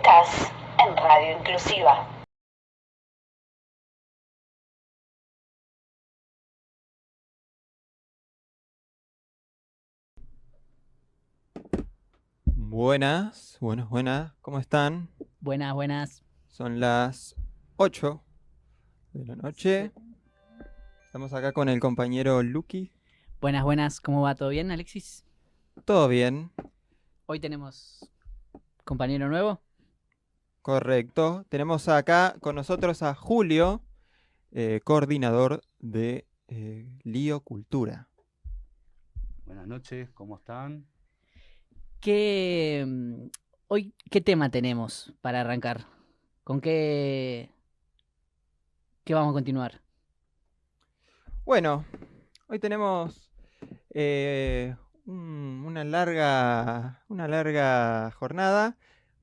Estás en Radio Inclusiva. Buenas, buenas, ¿cómo están? Buenas, buenas. Son las 8 de la noche. Estamos acá con el compañero Lucky. Buenas, buenas. ¿Cómo va? ¿Todo bien, Alexis? ¿Todo bien? Hoy tenemos compañero nuevo. Correcto. Tenemos acá con nosotros a Julio, coordinador de Lío Cultura. Buenas noches, ¿cómo están? Hoy, ¿qué tema tenemos para arrancar? ¿Con qué vamos a continuar? Bueno, hoy tenemos una larga jornada.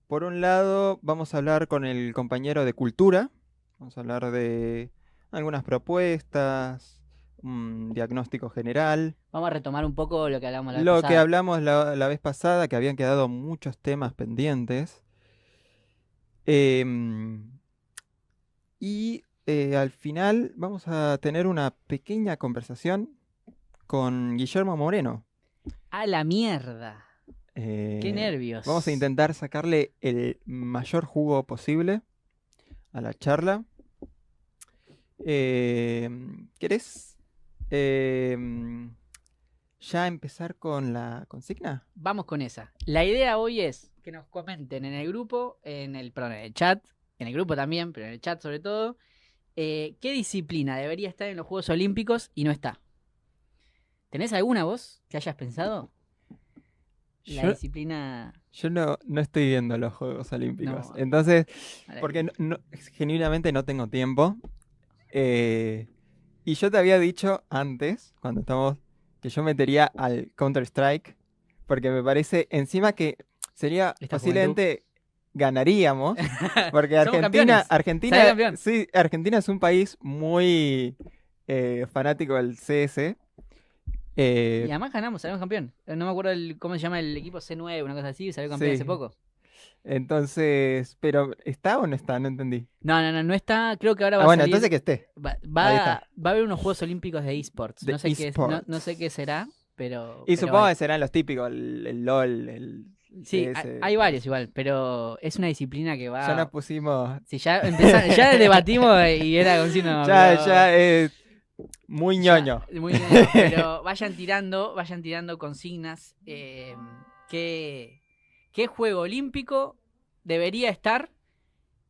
Por un lado, vamos a hablar con el compañero de Cultura. Vamos a hablar de algunas propuestas, un diagnóstico general. Vamos a retomar un poco lo que hablamos la vez Lo pasada. que hablamos la vez pasada, que habían quedado muchos temas pendientes. Al final vamos a tener una pequeña conversación con Guillermo Moreno. ¡A la mierda! ¡Qué nervios! Vamos a intentar sacarle el mayor jugo posible a la charla. ¿Querés ya empezar con la consigna? Vamos con esa. La idea hoy es que nos comenten en el grupo, en el chat, en el grupo también, pero en el chat sobre todo, qué disciplina debería estar en los Juegos Olímpicos y no está. ¿Tenés alguna vos que hayas pensado? La disciplina... Yo no estoy viendo los Juegos Olímpicos. No. Entonces, porque genuinamente no tengo tiempo. Y yo te había dicho antes, cuando estamos, que yo metería al Counter-Strike, porque me parece, encima que sería posiblemente ganaríamos, porque Argentina, sí, Argentina es un país muy fanático del CS. Y además ganamos, salimos campeón. No me acuerdo cómo se llama el equipo C9, una cosa así, salió campeón hace poco. Entonces, pero ¿está o no está? No entendí. No está. Creo que ahora va a bueno, salir. Entonces que esté. Va a haber unos Juegos Olímpicos de eSports. No sé qué será, pero... Y supongo que serán los típicos, el LOL, el sí, hay varios igual, pero es una disciplina que va... Ya nos pusimos... Sí, ya debatimos y era como si no... Ya es muy ñoño. Muy ñoño, pero vayan tirando consignas. ¿Qué juego olímpico debería estar?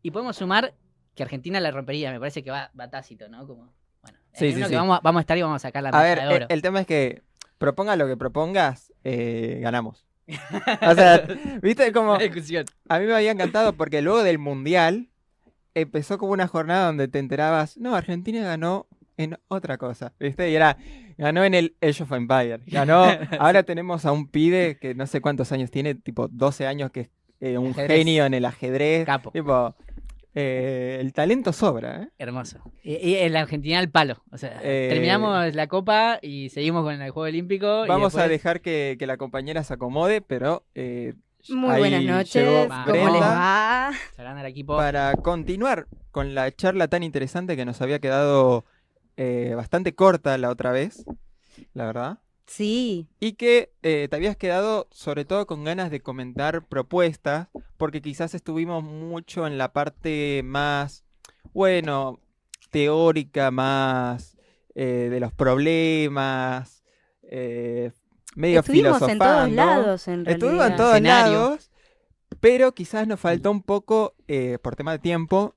Y podemos sumar que Argentina la rompería. Me parece que va tácito, ¿no? Como, bueno, sí. Que vamos a estar y vamos a sacar la medalla de oro. El tema es que proponga lo que propongas, ganamos. O sea, ¿viste? Como... A mí me había encantado porque luego del Mundial empezó como una jornada donde te enterabas, no, Argentina ganó en otra cosa, ¿viste? Y ganó en el Age of Empires. Ganó, ahora tenemos a un pibe que no sé cuántos años tiene, tipo 12 años, que es un genio en el ajedrez. Capo. Tipo, el talento sobra, ¿eh? Hermoso. Y en la Argentina al palo. O sea, terminamos la Copa y seguimos con el Juego Olímpico. Vamos a dejar que la compañera se acomode, pero... muy buenas noches, ¿cómo les va? Al equipo. Para continuar con la charla tan interesante que nos había quedado bastante corta la otra vez, la verdad. Sí. Y que te habías quedado sobre todo con ganas de comentar propuestas, porque quizás estuvimos mucho en la parte más, bueno, teórica, más de los problemas, medio estuvimos filosofando. En todos lados, en realidad. Estuvimos en todos lados, pero quizás nos faltó un poco, por tema de tiempo,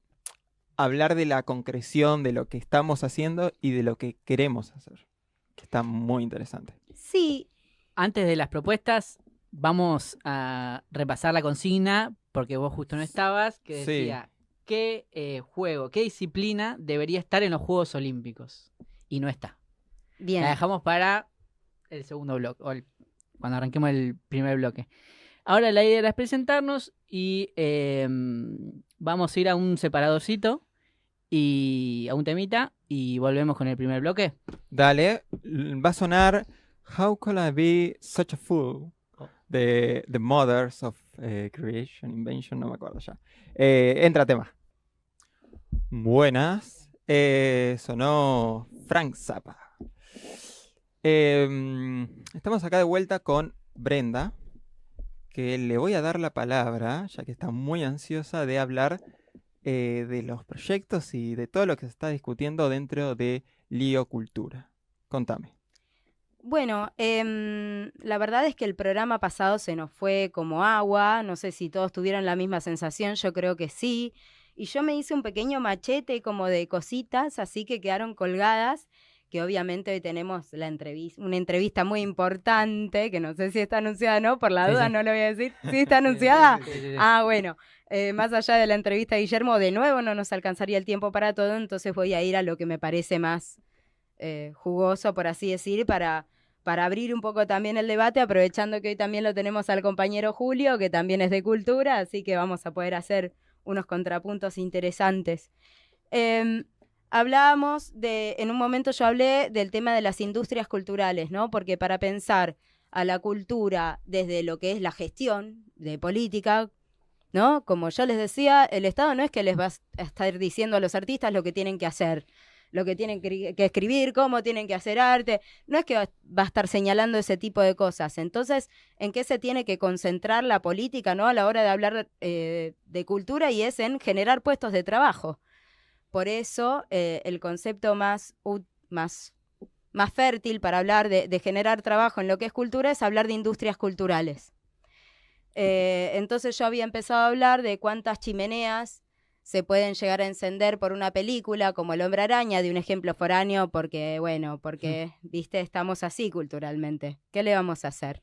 hablar de la concreción de lo que estamos haciendo y de lo que queremos hacer, que está muy interesante. Sí. Antes de las propuestas, vamos a repasar la consigna, porque vos justo no estabas, que decía, ¿qué juego, qué disciplina debería estar en los Juegos Olímpicos? Y no está. Bien. La dejamos para el segundo bloque, o cuando arranquemos el primer bloque. Ahora la idea era presentarnos y vamos a ir a un separadorcito y a un temita y volvemos con el primer bloque. Dale, va a sonar How Could I Be Such a Fool The Mothers of Creation, Invention, no me acuerdo ya. Entra tema. Buenas. Sonó Frank Zappa. Estamos acá de vuelta con Brenda, que le voy a dar la palabra, ya que está muy ansiosa de hablar de los proyectos y de todo lo que se está discutiendo dentro de Lío Cultura. Contame. Bueno, la verdad es que el programa pasado se nos fue como agua, no sé si todos tuvieron la misma sensación, yo creo que sí, y yo me hice un pequeño machete como de cositas, así que quedaron colgadas, que obviamente hoy tenemos una entrevista muy importante, que no sé si está anunciada o no, por la duda no lo voy a decir. ¿Sí está anunciada? Sí. Ah, bueno, más allá de la entrevista de Guillermo, de nuevo no nos alcanzaría el tiempo para todo, entonces voy a ir a lo que me parece más jugoso, por así decir, para abrir un poco también el debate, aprovechando que hoy también lo tenemos al compañero Julio, que también es de cultura, así que vamos a poder hacer unos contrapuntos interesantes. Hablábamos en un momento yo hablé del tema de las industrias culturales, ¿no? Porque para pensar a la cultura desde lo que es la gestión de política, ¿no? Como yo les decía, el Estado no es que les va a estar diciendo a los artistas lo que tienen que hacer, lo que tienen que escribir, cómo tienen que hacer arte, no es que va a estar señalando ese tipo de cosas. Entonces, ¿en qué se tiene que concentrar la política, ¿no? A la hora de hablar de cultura, y es en generar puestos de trabajo. Por eso, el concepto más fértil para hablar de generar trabajo en lo que es cultura es hablar de industrias culturales. Entonces yo había empezado a hablar de cuántas chimeneas se pueden llegar a encender por una película como El Hombre Araña, de un ejemplo foráneo, porque, viste, estamos así culturalmente. ¿Qué le vamos a hacer?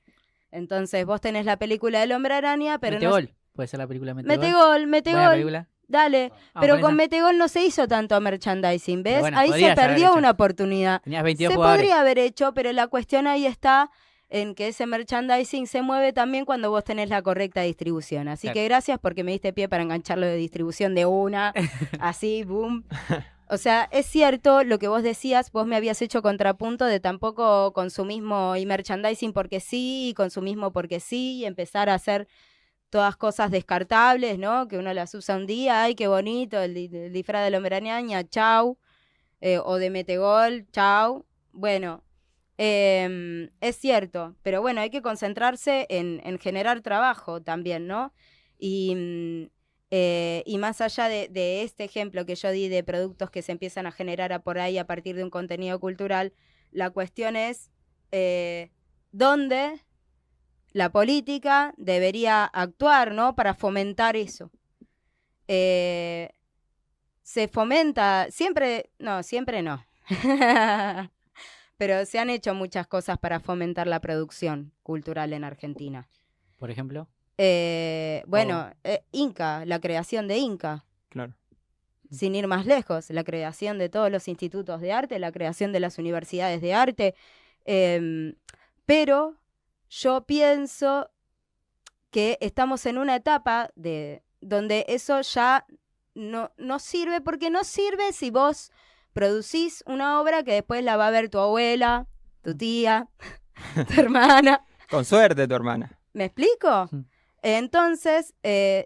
Entonces vos tenés la película del Hombre Araña, pero Metegol. Puede ser la película Metegol. Metegol. Buena película. Dale, pero con Metegol no se hizo tanto merchandising, ¿ves? Bueno, ahí se perdió una oportunidad. Tenías 22 se jugadores. Podría haber hecho, pero la cuestión ahí está en que ese merchandising se mueve también cuando vos tenés la correcta distribución. Así que gracias porque me diste pie para engancharlo de distribución de una, así, boom. O sea, es cierto lo que vos decías, vos me habías hecho contrapunto de tampoco consumismo y merchandising porque sí, y consumismo porque sí, y empezar a hacer todas cosas descartables, ¿no? Que uno las usa un día, ay, qué bonito, el disfraz de la Hombre Araña, chau, o de Metegol, chau. Bueno, es cierto, pero bueno, hay que concentrarse en generar trabajo también, ¿no? Y más allá de este ejemplo que yo di de productos que se empiezan a generar por ahí a partir de un contenido cultural, la cuestión es dónde la política debería actuar, ¿no? Para fomentar eso. Se fomenta, siempre no. Pero se han hecho muchas cosas para fomentar la producción cultural en Argentina. ¿Por ejemplo? Inca, la creación de Inca. Claro. Sin ir más lejos, la creación de todos los institutos de arte, la creación de las universidades de arte. Pero yo pienso que estamos en una etapa donde eso ya no sirve, porque no sirve si vos producís una obra que después la va a ver tu abuela, tu tía, tu hermana. Con suerte tu hermana. ¿Me explico? Entonces,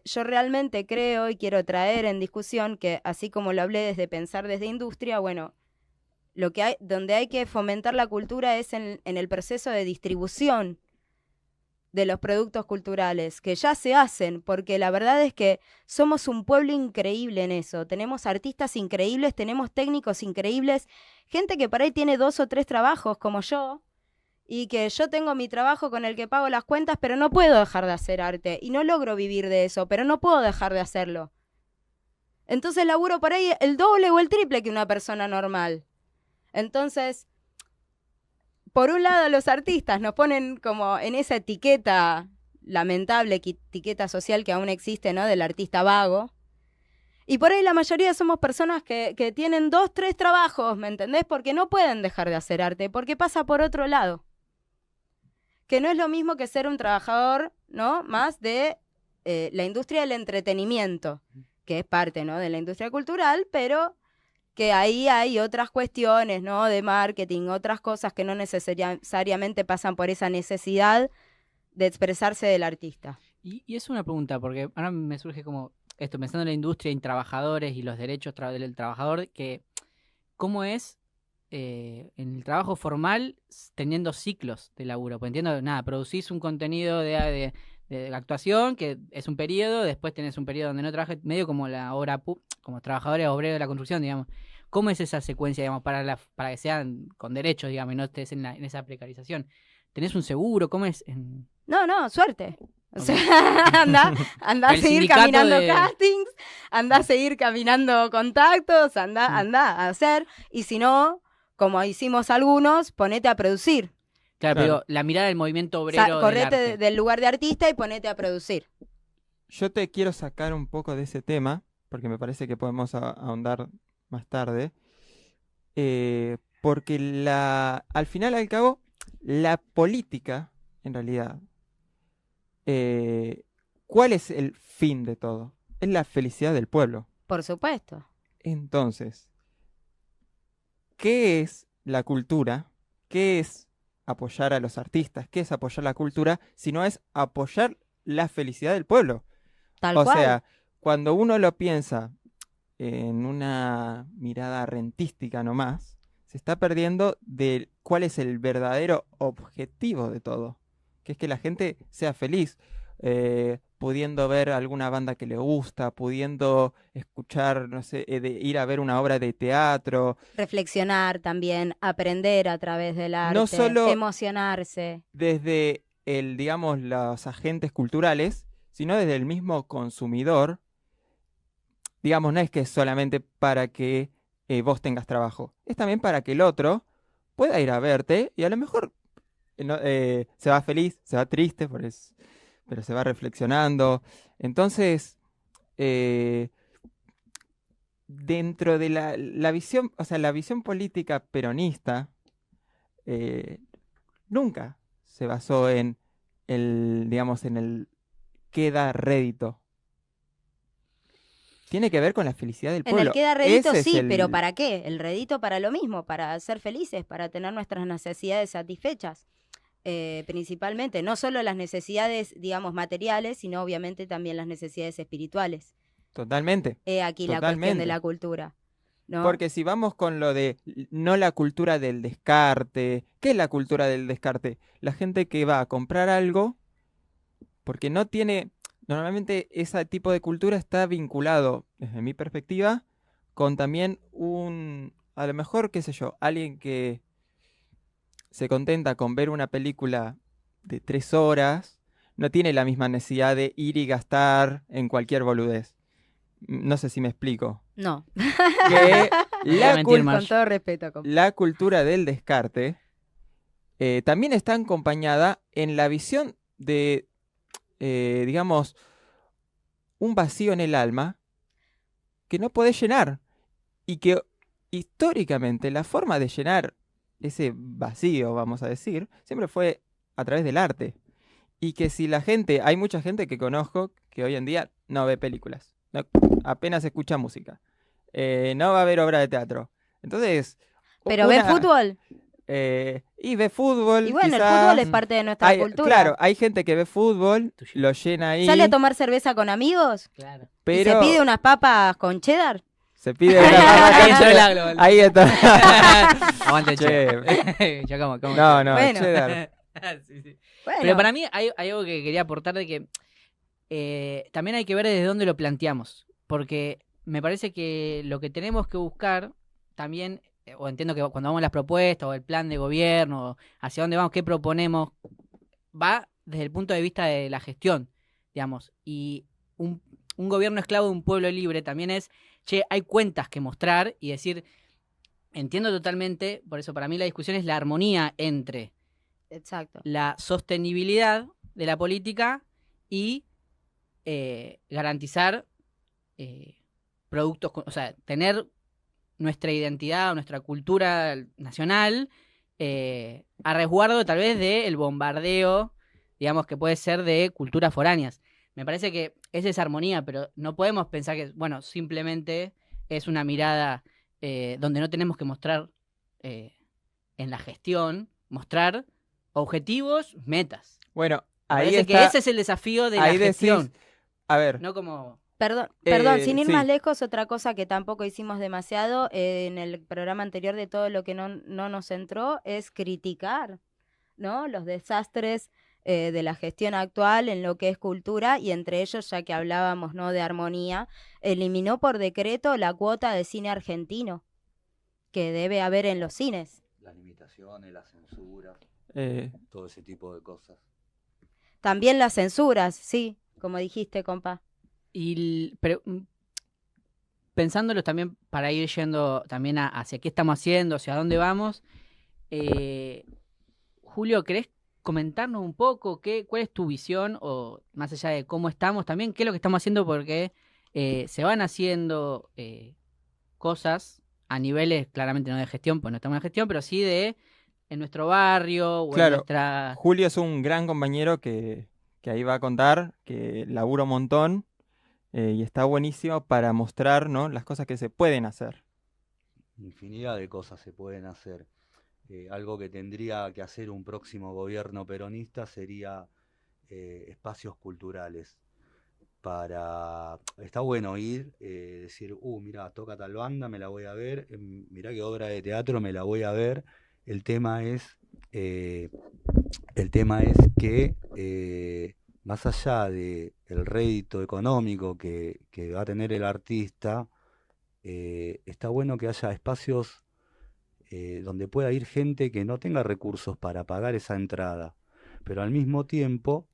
yo realmente creo y quiero traer en discusión que, así como lo hablé desde pensar desde industria, bueno, donde hay que fomentar la cultura es en el proceso de distribución de los productos culturales, que ya se hacen, porque la verdad es que somos un pueblo increíble en eso. Tenemos artistas increíbles, tenemos técnicos increíbles, gente que por ahí tiene 2 o 3 trabajos, como yo, y que yo tengo mi trabajo con el que pago las cuentas, pero no puedo dejar de hacer arte, y no logro vivir de eso, pero no puedo dejar de hacerlo. Entonces laburo por ahí el doble o el triple que una persona normal. Entonces, por un lado los artistas nos ponen como en esa etiqueta, lamentable etiqueta social que aún existe, ¿no? Del artista vago. Y por ahí la mayoría somos personas que tienen 2, 3 trabajos, ¿me entendés? Porque no pueden dejar de hacer arte, porque pasa por otro lado. Que no es lo mismo que ser un trabajador, ¿no? Más de la industria del entretenimiento, que es parte, ¿no? De la industria cultural, pero que ahí hay otras cuestiones, ¿no? De marketing, otras cosas que no necesariamente pasan por esa necesidad expresarse del artista. Y es una pregunta, porque ahora me surge como esto, pensando en la industria, en trabajadores y los derechos del trabajador, que cómo es en el trabajo formal teniendo ciclos de laburo. Pues entiendo, nada, producís un contenido de actuación, que es un periodo, después tenés un periodo donde no trabajas, medio como la obra, como trabajadores obreros de la construcción, digamos. ¿Cómo es esa secuencia, digamos, para que sean con derechos, digamos, y no estés en esa precarización? ¿Tenés un seguro? ¿Cómo es? No, suerte. O sea, anda a seguir caminando castings, anda a seguir caminando contactos, anda a hacer. Y si no, como hicimos algunos, ponete a producir. Claro, pero la mirada del movimiento obrero correte del lugar de artista y ponete a producir. Yo te quiero sacar un poco de ese tema, porque me parece que podemos ahondar más tarde. Porque al final y al cabo, la política, en realidad, ¿cuál es el fin de todo? Es la felicidad del pueblo. Por supuesto. Entonces, ¿qué es la cultura? ¿Qué es apoyar a los artistas? ¿Qué es apoyar la cultura? Si no es apoyar la felicidad del pueblo. Tal cual. O sea, cuando uno lo piensa en una mirada rentística nomás, se está perdiendo de cuál es el verdadero objetivo de todo, que es que la gente sea feliz, pudiendo ver alguna banda que le gusta, pudiendo escuchar, no sé, ir a ver una obra de teatro. Reflexionar también, aprender a través del arte, no solo emocionarse. Desde digamos, los agentes culturales, sino desde el mismo consumidor. Digamos, no es que es solamente para que vos tengas trabajo, es también para que el otro pueda ir a verte y a lo mejor se va feliz, se va triste, pero se va reflexionando. Entonces, dentro de la visión, o sea, la visión política peronista, nunca se basó en digamos, en el qué da rédito. Tiene que ver con la felicidad del pueblo. En el que da rédito sí, pero ¿para qué? El rédito para lo mismo, para ser felices, para tener nuestras necesidades satisfechas. Principalmente, no solo las necesidades, digamos, materiales, sino obviamente también las necesidades espirituales. Totalmente. Aquí la cuestión de la cultura, ¿no? Porque si vamos con lo de no la cultura del descarte, ¿qué es la cultura del descarte? La gente que va a comprar algo porque no tiene... Normalmente ese tipo de cultura está vinculado, desde mi perspectiva, con también a lo mejor, qué sé yo, alguien que se contenta con ver una película de 3 horas, no tiene la misma necesidad de ir y gastar en cualquier boludez. No sé si me explico. No. Que con todo respeto. La cultura del descarte también está acompañada en la visión de... digamos, un vacío en el alma que no podés llenar y que históricamente la forma de llenar ese vacío, vamos a decir, siempre fue a través del arte. Y que si hay mucha gente que conozco que hoy en día no ve películas, apenas escucha música, no va a ver obra de teatro. Entonces... ¿Pero ve fútbol? Y ve fútbol. Y bueno, quizás, el fútbol es parte de nuestra cultura. Claro, hay gente que ve fútbol, lo llena ahí. ¿Sale a tomar cerveza con amigos? Claro. ¿Y se pide unas papas con cheddar? Se pide unas papas con cheddar. Ahí está. Aguante, che. No, bueno. cheddar. Sí. Bueno. Pero para mí hay algo que quería aportar de que también hay que ver desde dónde lo planteamos. Porque me parece que lo que tenemos que buscar también... o entiendo que cuando vamos a las propuestas o el plan de gobierno, hacia dónde vamos, qué proponemos, va desde el punto de vista de la gestión, digamos. Y un gobierno esclavo de un pueblo libre también es, hay cuentas que mostrar y decir, entiendo totalmente, por eso para mí la discusión es la armonía entre Exacto. la sostenibilidad de la política y garantizar productos, o sea, tener nuestra identidad o nuestra cultura nacional a resguardo tal vez del bombardeo, digamos, que puede ser de culturas foráneas. Me parece que es esa armonía, pero no podemos pensar que, bueno, simplemente es una mirada donde no tenemos que mostrar en la gestión, mostrar objetivos, metas. Bueno, ahí Parece está, que ese es el desafío de la ahí gestión. decís, a ver, No como... Perdón, sin ir sí. más lejos, otra cosa que tampoco hicimos demasiado en el programa anterior de todo lo que no nos entró es criticar, ¿no? Los desastres de la gestión actual en lo que es cultura y entre ellos, ya que hablábamos, ¿no?, de armonía, eliminó por decreto la cuota de cine argentino que debe haber en los cines. Las limitaciones, la censura, todo ese tipo de cosas. También las censuras, sí, como dijiste, compa. Pero pensándolo también para ir yendo también hacia qué estamos haciendo, hacia dónde vamos, Julio, ¿querés comentarnos un poco cuál es tu visión o más allá de cómo estamos también, qué es lo que estamos haciendo? Porque se van haciendo cosas a niveles claramente no de gestión, pues no estamos en gestión, pero sí en nuestro barrio o en claro, nuestra... Julio es un gran compañero que ahí va a contar, que labura un montón y está buenísimo para mostrar, ¿no?, las cosas que se pueden hacer. Infinidad de cosas se pueden hacer. Algo que tendría que hacer un próximo gobierno peronista sería espacios culturales. Está bueno ir, decir, mira, toca tal banda, me la voy a ver, mira qué obra de teatro, me la voy a ver. El tema es que más allá del rédito económico que va a tener el artista, está bueno que haya espacios donde pueda ir gente que no tenga recursos para pagar esa entrada, pero al mismo tiempo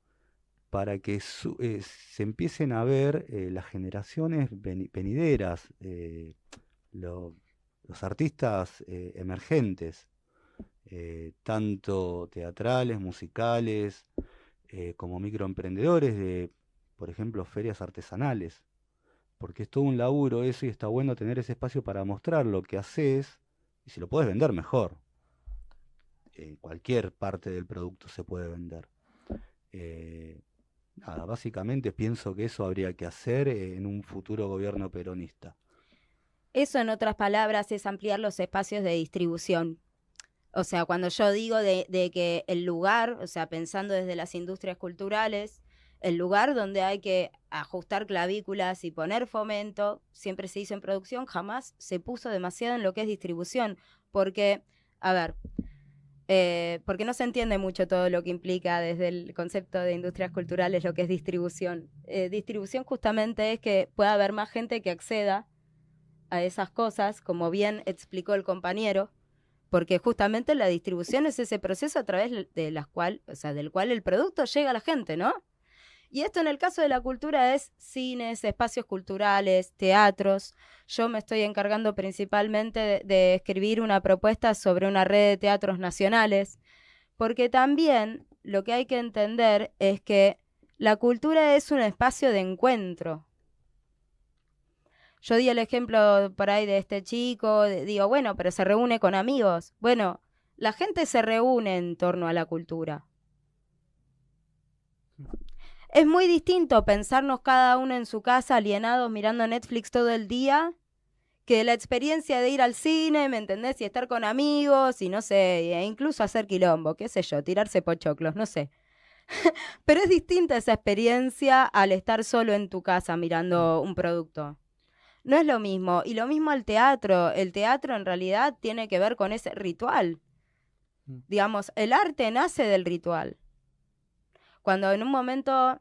para que se empiecen a ver las generaciones venideras, los artistas emergentes, tanto teatrales, musicales, como microemprendedores de, por ejemplo, ferias artesanales, porque es todo un laburo eso y está bueno tener ese espacio para mostrar lo que haces y si lo puedes vender mejor. Cualquier parte del producto se puede vender. Nada, básicamente pienso que eso habría que hacer en un futuro gobierno peronista. Eso, en otras palabras, es ampliar los espacios de distribución. O sea, cuando yo digo de que el lugar, o sea, pensando desde las industrias culturales, el lugar donde hay que ajustar clavículas y poner fomento, siempre se hizo en producción, jamás se puso demasiado en lo que es distribución. Porque, a ver, porque no se entiende mucho todo lo que implica desde el concepto de industrias culturales lo que es distribución. Distribución justamente es que pueda haber más gente que acceda a esas cosas, como bien explicó el compañero, porque justamente la distribución es ese proceso a través del cual el producto llega a la gente, ¿no? Y esto en el caso de la cultura es cines, espacios culturales, teatros. Yo me estoy encargando principalmente de escribir una propuesta sobre una red de teatros nacionales, porque también lo que hay que entender es que la cultura es un espacio de encuentro. Yo di el ejemplo por ahí de este chico, digo, bueno, pero se reúne con amigos. Bueno, la gente se reúne en torno a la cultura. Es muy distinto pensarnos cada uno en su casa, alienados, mirando Netflix todo el día, que la experiencia de ir al cine, ¿me entendés? Y estar con amigos, y no sé, e incluso hacer quilombo, qué sé yo, tirarse pochoclos, no sé. Pero es distinta esa experiencia al estar solo en tu casa mirando un producto. No es lo mismo. Y lo mismo al teatro. El teatro en realidad tiene que ver con ese ritual. Digamos, el arte nace del ritual. Cuando en un momento,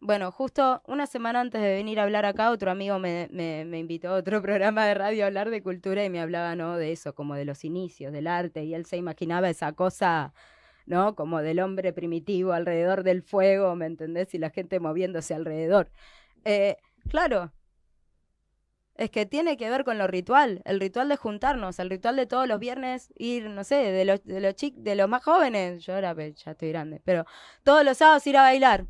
bueno, justo una semana antes de venir a hablar acá, otro amigo me invitó a otro programa de radio a hablar de cultura y me hablaba, ¿no?, de eso, como de los inicios del arte. Y él se imaginaba esa cosa, ¿no?, como del hombre primitivo alrededor del fuego, ¿me entendés? Y la gente moviéndose alrededor. Claro. Es que tiene que ver con lo ritual, el ritual de juntarnos, el ritual de todos los viernes ir, no sé, de los más jóvenes, yo ahora ya estoy grande, pero todos los sábados ir a bailar.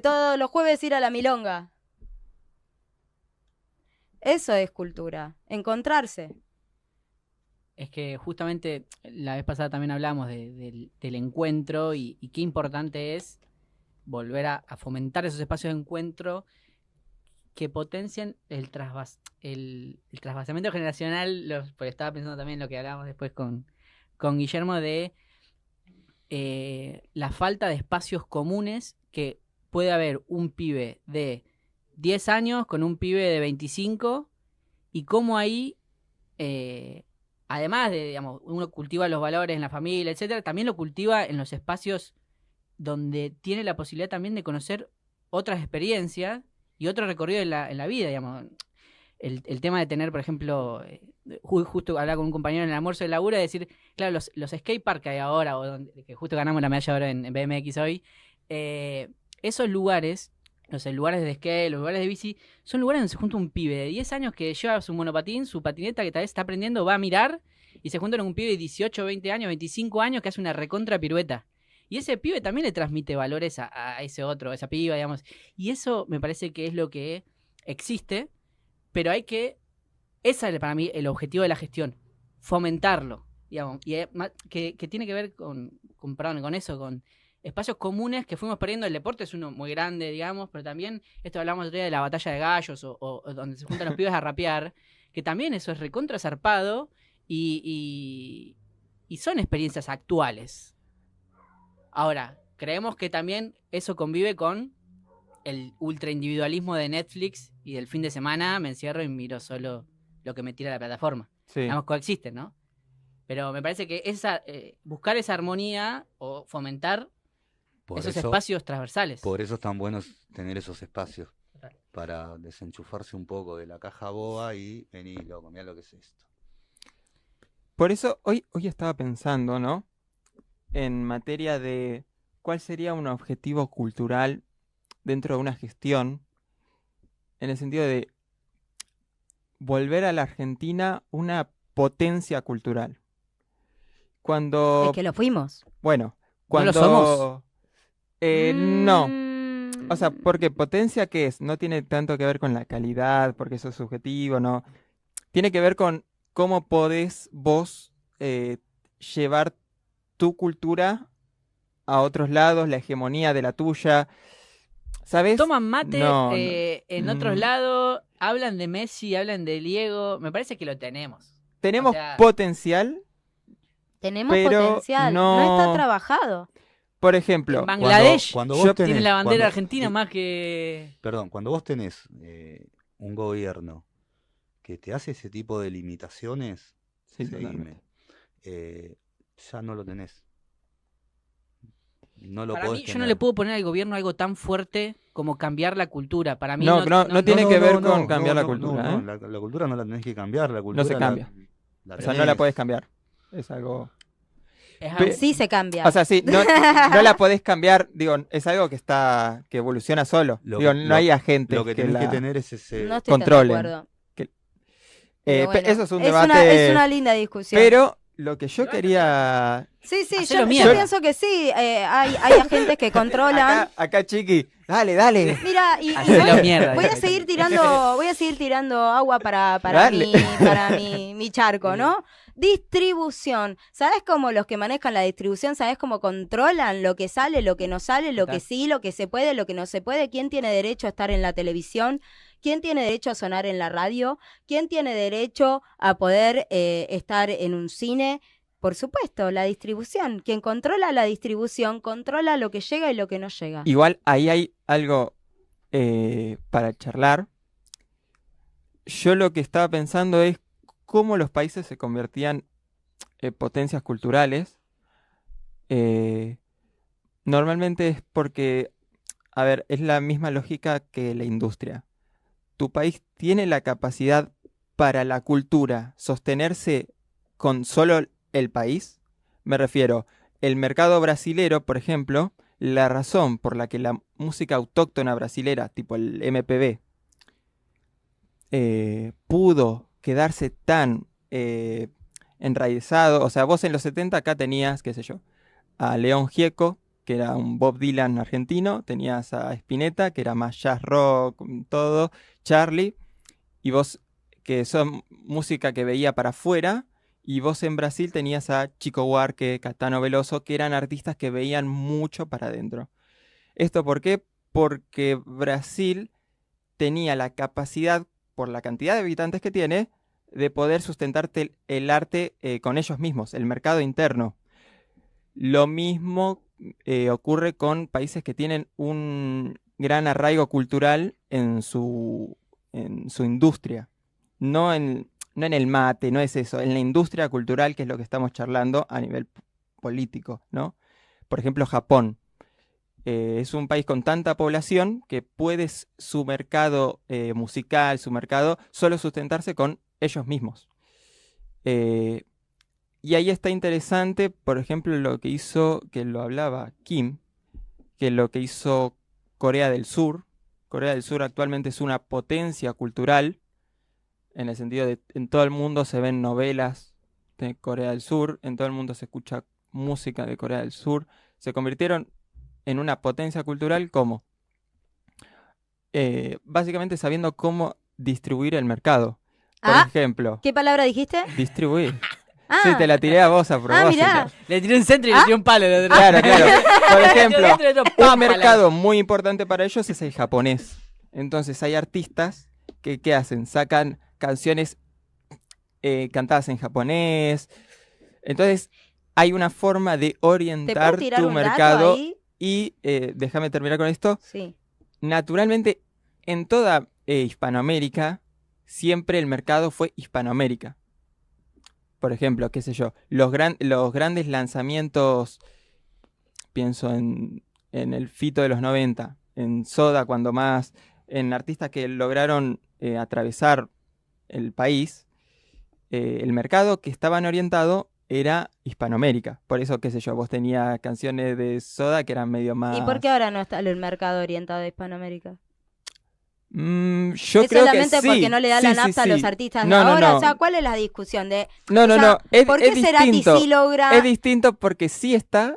Todos los jueves ir a la milonga. Eso es cultura, encontrarse. Es que justamente la vez pasada también hablamos del encuentro y qué importante es volver a fomentar esos espacios de encuentro que potencian el trasvasamiento generacional, porque estaba pensando también en lo que hablábamos después con Guillermo de la falta de espacios comunes que puede haber un pibe de 10 años con un pibe de 25 y cómo ahí, además de, digamos, uno cultiva los valores en la familia, etcétera, también lo cultiva en los espacios donde tiene la posibilidad también de conocer otras experiencias y otro recorrido en la vida, digamos. El tema de tener, por ejemplo, justo hablaba con un compañero en el almuerzo de laburo, de decir, claro, los skate park que hay ahora, que justo ganamos la medalla ahora en BMX hoy, esos lugares, los lugares de skate, los lugares de bici, son lugares donde se junta un pibe de 10 años que lleva su monopatín, su patineta, que tal vez está aprendiendo, va a mirar, y se junta con un pibe de 18, 20 años, 25 años, que hace una recontra pirueta. Y ese pibe también le transmite valores a ese otro, a esa piba, digamos. Y eso me parece que es lo que existe, pero hay que... Ese es para mí el objetivo de la gestión, fomentarlo, digamos. Y que tiene que ver con eso, con espacios comunes que fuimos perdiendo. El deporte es uno muy grande, digamos, pero también, esto hablamos otro día de la batalla de gallos o donde se juntan los pibes a rapear, que también eso es recontra zarpado y son experiencias actuales. Ahora, creemos que también eso convive con el ultraindividualismo de Netflix y del fin de semana me encierro y miro solo lo que me tira la plataforma. Sí. Digamos, coexisten, ¿no? Pero me parece que buscar esa armonía o fomentar esos espacios transversales. Por eso es tan bueno tener esos espacios, para desenchufarse un poco de la caja boba y venir, loco, mirá lo que es esto. Por eso hoy estaba pensando, ¿no? En materia de cuál sería un objetivo cultural dentro de una gestión, en el sentido de volver a la Argentina una potencia cultural. Cuando... Es que lo fuimos. Bueno, cuando... ¿No lo somos? No. O sea, porque potencia, ¿qué es? No tiene tanto que ver con la calidad, porque eso es subjetivo, ¿no? Tiene que ver con cómo podés vos llevar tu cultura a otros lados, la hegemonía de la tuya, ¿sabes? Toman mate No, en otros lados, hablan de Messi, hablan de Diego, me parece que lo tenemos. Tenemos O sea, potencial, Tenemos pero potencial, no- no está trabajado. por ejemplo, en Bangladesh Cuando vos tiene la bandera cuando- argentina más que... Perdón, cuando vos tenés un gobierno que te hace ese tipo de limitaciones, sí, seguime, totalmente. ya no lo tenés. No lo Para podés mí, yo tener. no le puedo poner al gobierno algo tan fuerte como cambiar la cultura. Para mí No tiene que ver con cambiar la no, cultura, no, ¿eh? la cultura no la tenés que cambiar, la cultura No se cambia. la O sea, no tenés. la podés cambiar. Es algo... es Pe- algo- Sí se cambia. O sea, sí, no la podés cambiar, digo, es algo que evoluciona solo. Lo Digo, que- no lo- hay agentes Lo que tenés que la tener es ese... no estoy tan de controlen. acuerdo. Pero Pero bueno, eso es un debate. es una linda discusión. Pero lo que yo quería... Sí, Hacelo yo mierda. pienso que sí. Hay agentes que controlan. Acá, Chiqui, dale. Mira, y Hacelo mierda. voy a seguir tirando agua para Dale. mi charco, ¿no? Distribución. ¿Sabes cómo los que manejan la distribución, sabes cómo controlan lo que sale, lo que no sale, lo que sí, lo que se puede, lo que no se puede? ¿Quién tiene derecho a estar en la televisión? ¿Quién tiene derecho a sonar en la radio? ¿Quién tiene derecho a poder estar en un cine? Por supuesto, la distribución. Quien controla la distribución controla lo que llega y lo que no llega. Igual ahí hay algo para charlar. Yo lo que estaba pensando es cómo los países se convertían en potencias culturales. Normalmente es porque, a ver, es la misma lógica que la industria. Tu país tiene la capacidad para la cultura sostenerse con solo el país. Me refiero, el mercado brasilero, por ejemplo, la razón por la que la música autóctona brasilera, tipo el MPB, pudo quedarse tan enraizado. O sea, vos en los 70 acá tenías, qué sé yo, a León Gieco, que era un Bob Dylan argentino, tenías a Spinetta, que era más jazz rock, todo, Charlie, y vos, que son música que veía para afuera, y vos en Brasil tenías a Chico Buarque, Caetano Veloso, que eran artistas que veían mucho para adentro. ¿Esto por qué? Porque Brasil tenía la capacidad, por la cantidad de habitantes que tiene, de poder sustentarte el arte con ellos mismos, el mercado interno. Lo mismo ocurre con países que tienen un gran arraigo cultural en su industria. No en el mate, no es eso, en la industria cultural, que es lo que estamos charlando a nivel político, ¿no? Por ejemplo, Japón. Es un país con tanta población que puede su mercado musical, su mercado, solo sustentarse con ellos mismos. Y ahí está interesante, por ejemplo, lo que hizo, que lo hablaba Kim, que lo que hizo Corea del Sur. Corea del Sur actualmente es una potencia cultural, en el sentido de en todo el mundo se ven novelas de Corea del Sur, en todo el mundo se escucha música de Corea del Sur. Se convirtieron en una potencia cultural como básicamente sabiendo cómo distribuir el mercado. Por ejemplo, ¿qué palabra dijiste? Distribuir. Sí, te la tiré a vos a propósito. Mirá. Le tiré un centro y le tiré un palo. Claro. Por ejemplo, un mercado muy importante para ellos es el japonés. Entonces hay artistas que ¿qué hacen? Sacan canciones cantadas en japonés. Entonces hay una forma de orientar tu mercado. Y déjame terminar con esto. Sí. Naturalmente, en toda Hispanoamérica, siempre el mercado fue Hispanoamérica. Por ejemplo, qué sé yo, los grandes lanzamientos, pienso en el Fito de los 90, en Soda, cuando más, en artistas que lograron atravesar el país, el mercado que estaban orientado era Hispanoamérica. Por eso, qué sé yo, vos tenías canciones de Soda que eran medio más... ¿Y por qué ahora no está el mercado orientado a Hispanoamérica? Yo ¿Es creo que solamente sí. porque no le da la nafta a los artistas de ahora? No. O sea, ¿cuál es la discusión? No. ¿Por qué Cerati sí logra...? Es distinto porque sí está,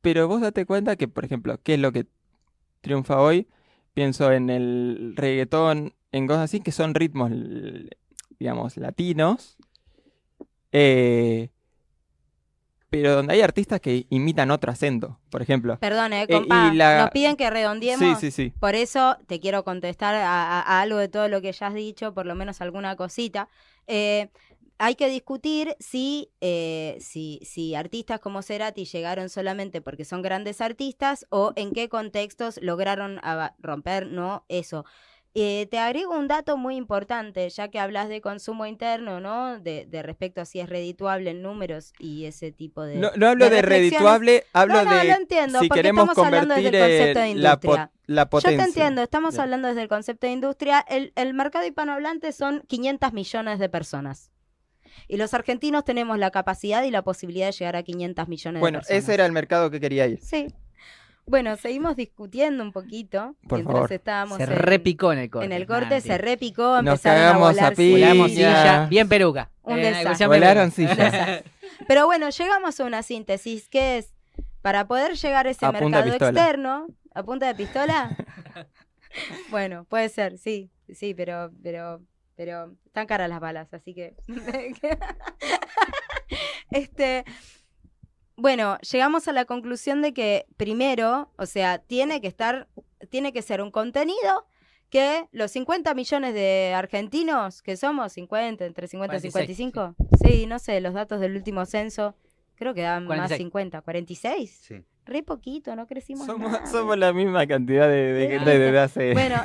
pero vos date cuenta que, por ejemplo, ¿qué es lo que triunfa hoy? Pienso en el reggaetón, en cosas así, que son ritmos, digamos, latinos, pero donde hay artistas que imitan otro acento, por ejemplo. Perdón, compa, nos piden que redondeemos. Sí. Por eso te quiero contestar a algo de todo lo que ya has dicho, por lo menos alguna cosita. Hay que discutir si artistas como Cerati llegaron solamente porque son grandes artistas o en qué contextos lograron romper, ¿no? Eso. Te agrego un dato muy importante, ya que hablas de consumo interno, ¿no? De respecto a si es redituable en números y ese tipo de... No hablo de redituable, hablo de... lo entiendo, si porque queremos estamos hablando desde el concepto de industria. la potencia. Yo te entiendo, estamos hablando desde el concepto de industria. El mercado hispanohablante son 500 millones de personas. Y los argentinos tenemos la capacidad y la posibilidad de llegar a 500 millones de personas. Bueno, ese era el mercado que quería ir. Sí. Bueno, seguimos discutiendo un poquito. Por favor. Estábamos se repicó en el corte. En el corte se repicó, nos empezaron cagamos a volar a piña. Volamos silla, bien peruca. Un desastre. Volaron silla. Pero bueno, llegamos a una síntesis que es, para poder llegar a ese mercado externo, ¿a punta de pistola? Bueno, puede ser, sí, pero están caras las balas, así que... Bueno, llegamos a la conclusión de que primero, o sea, tiene que ser un contenido que los 50 millones de argentinos que somos, 50, entre 50 y 55, sí, no sé, los datos del último censo, creo que daban 46. Más 50, 46. Sí. Re poquito, no crecimos nada. Somos la misma cantidad de gente desde hace... Bueno,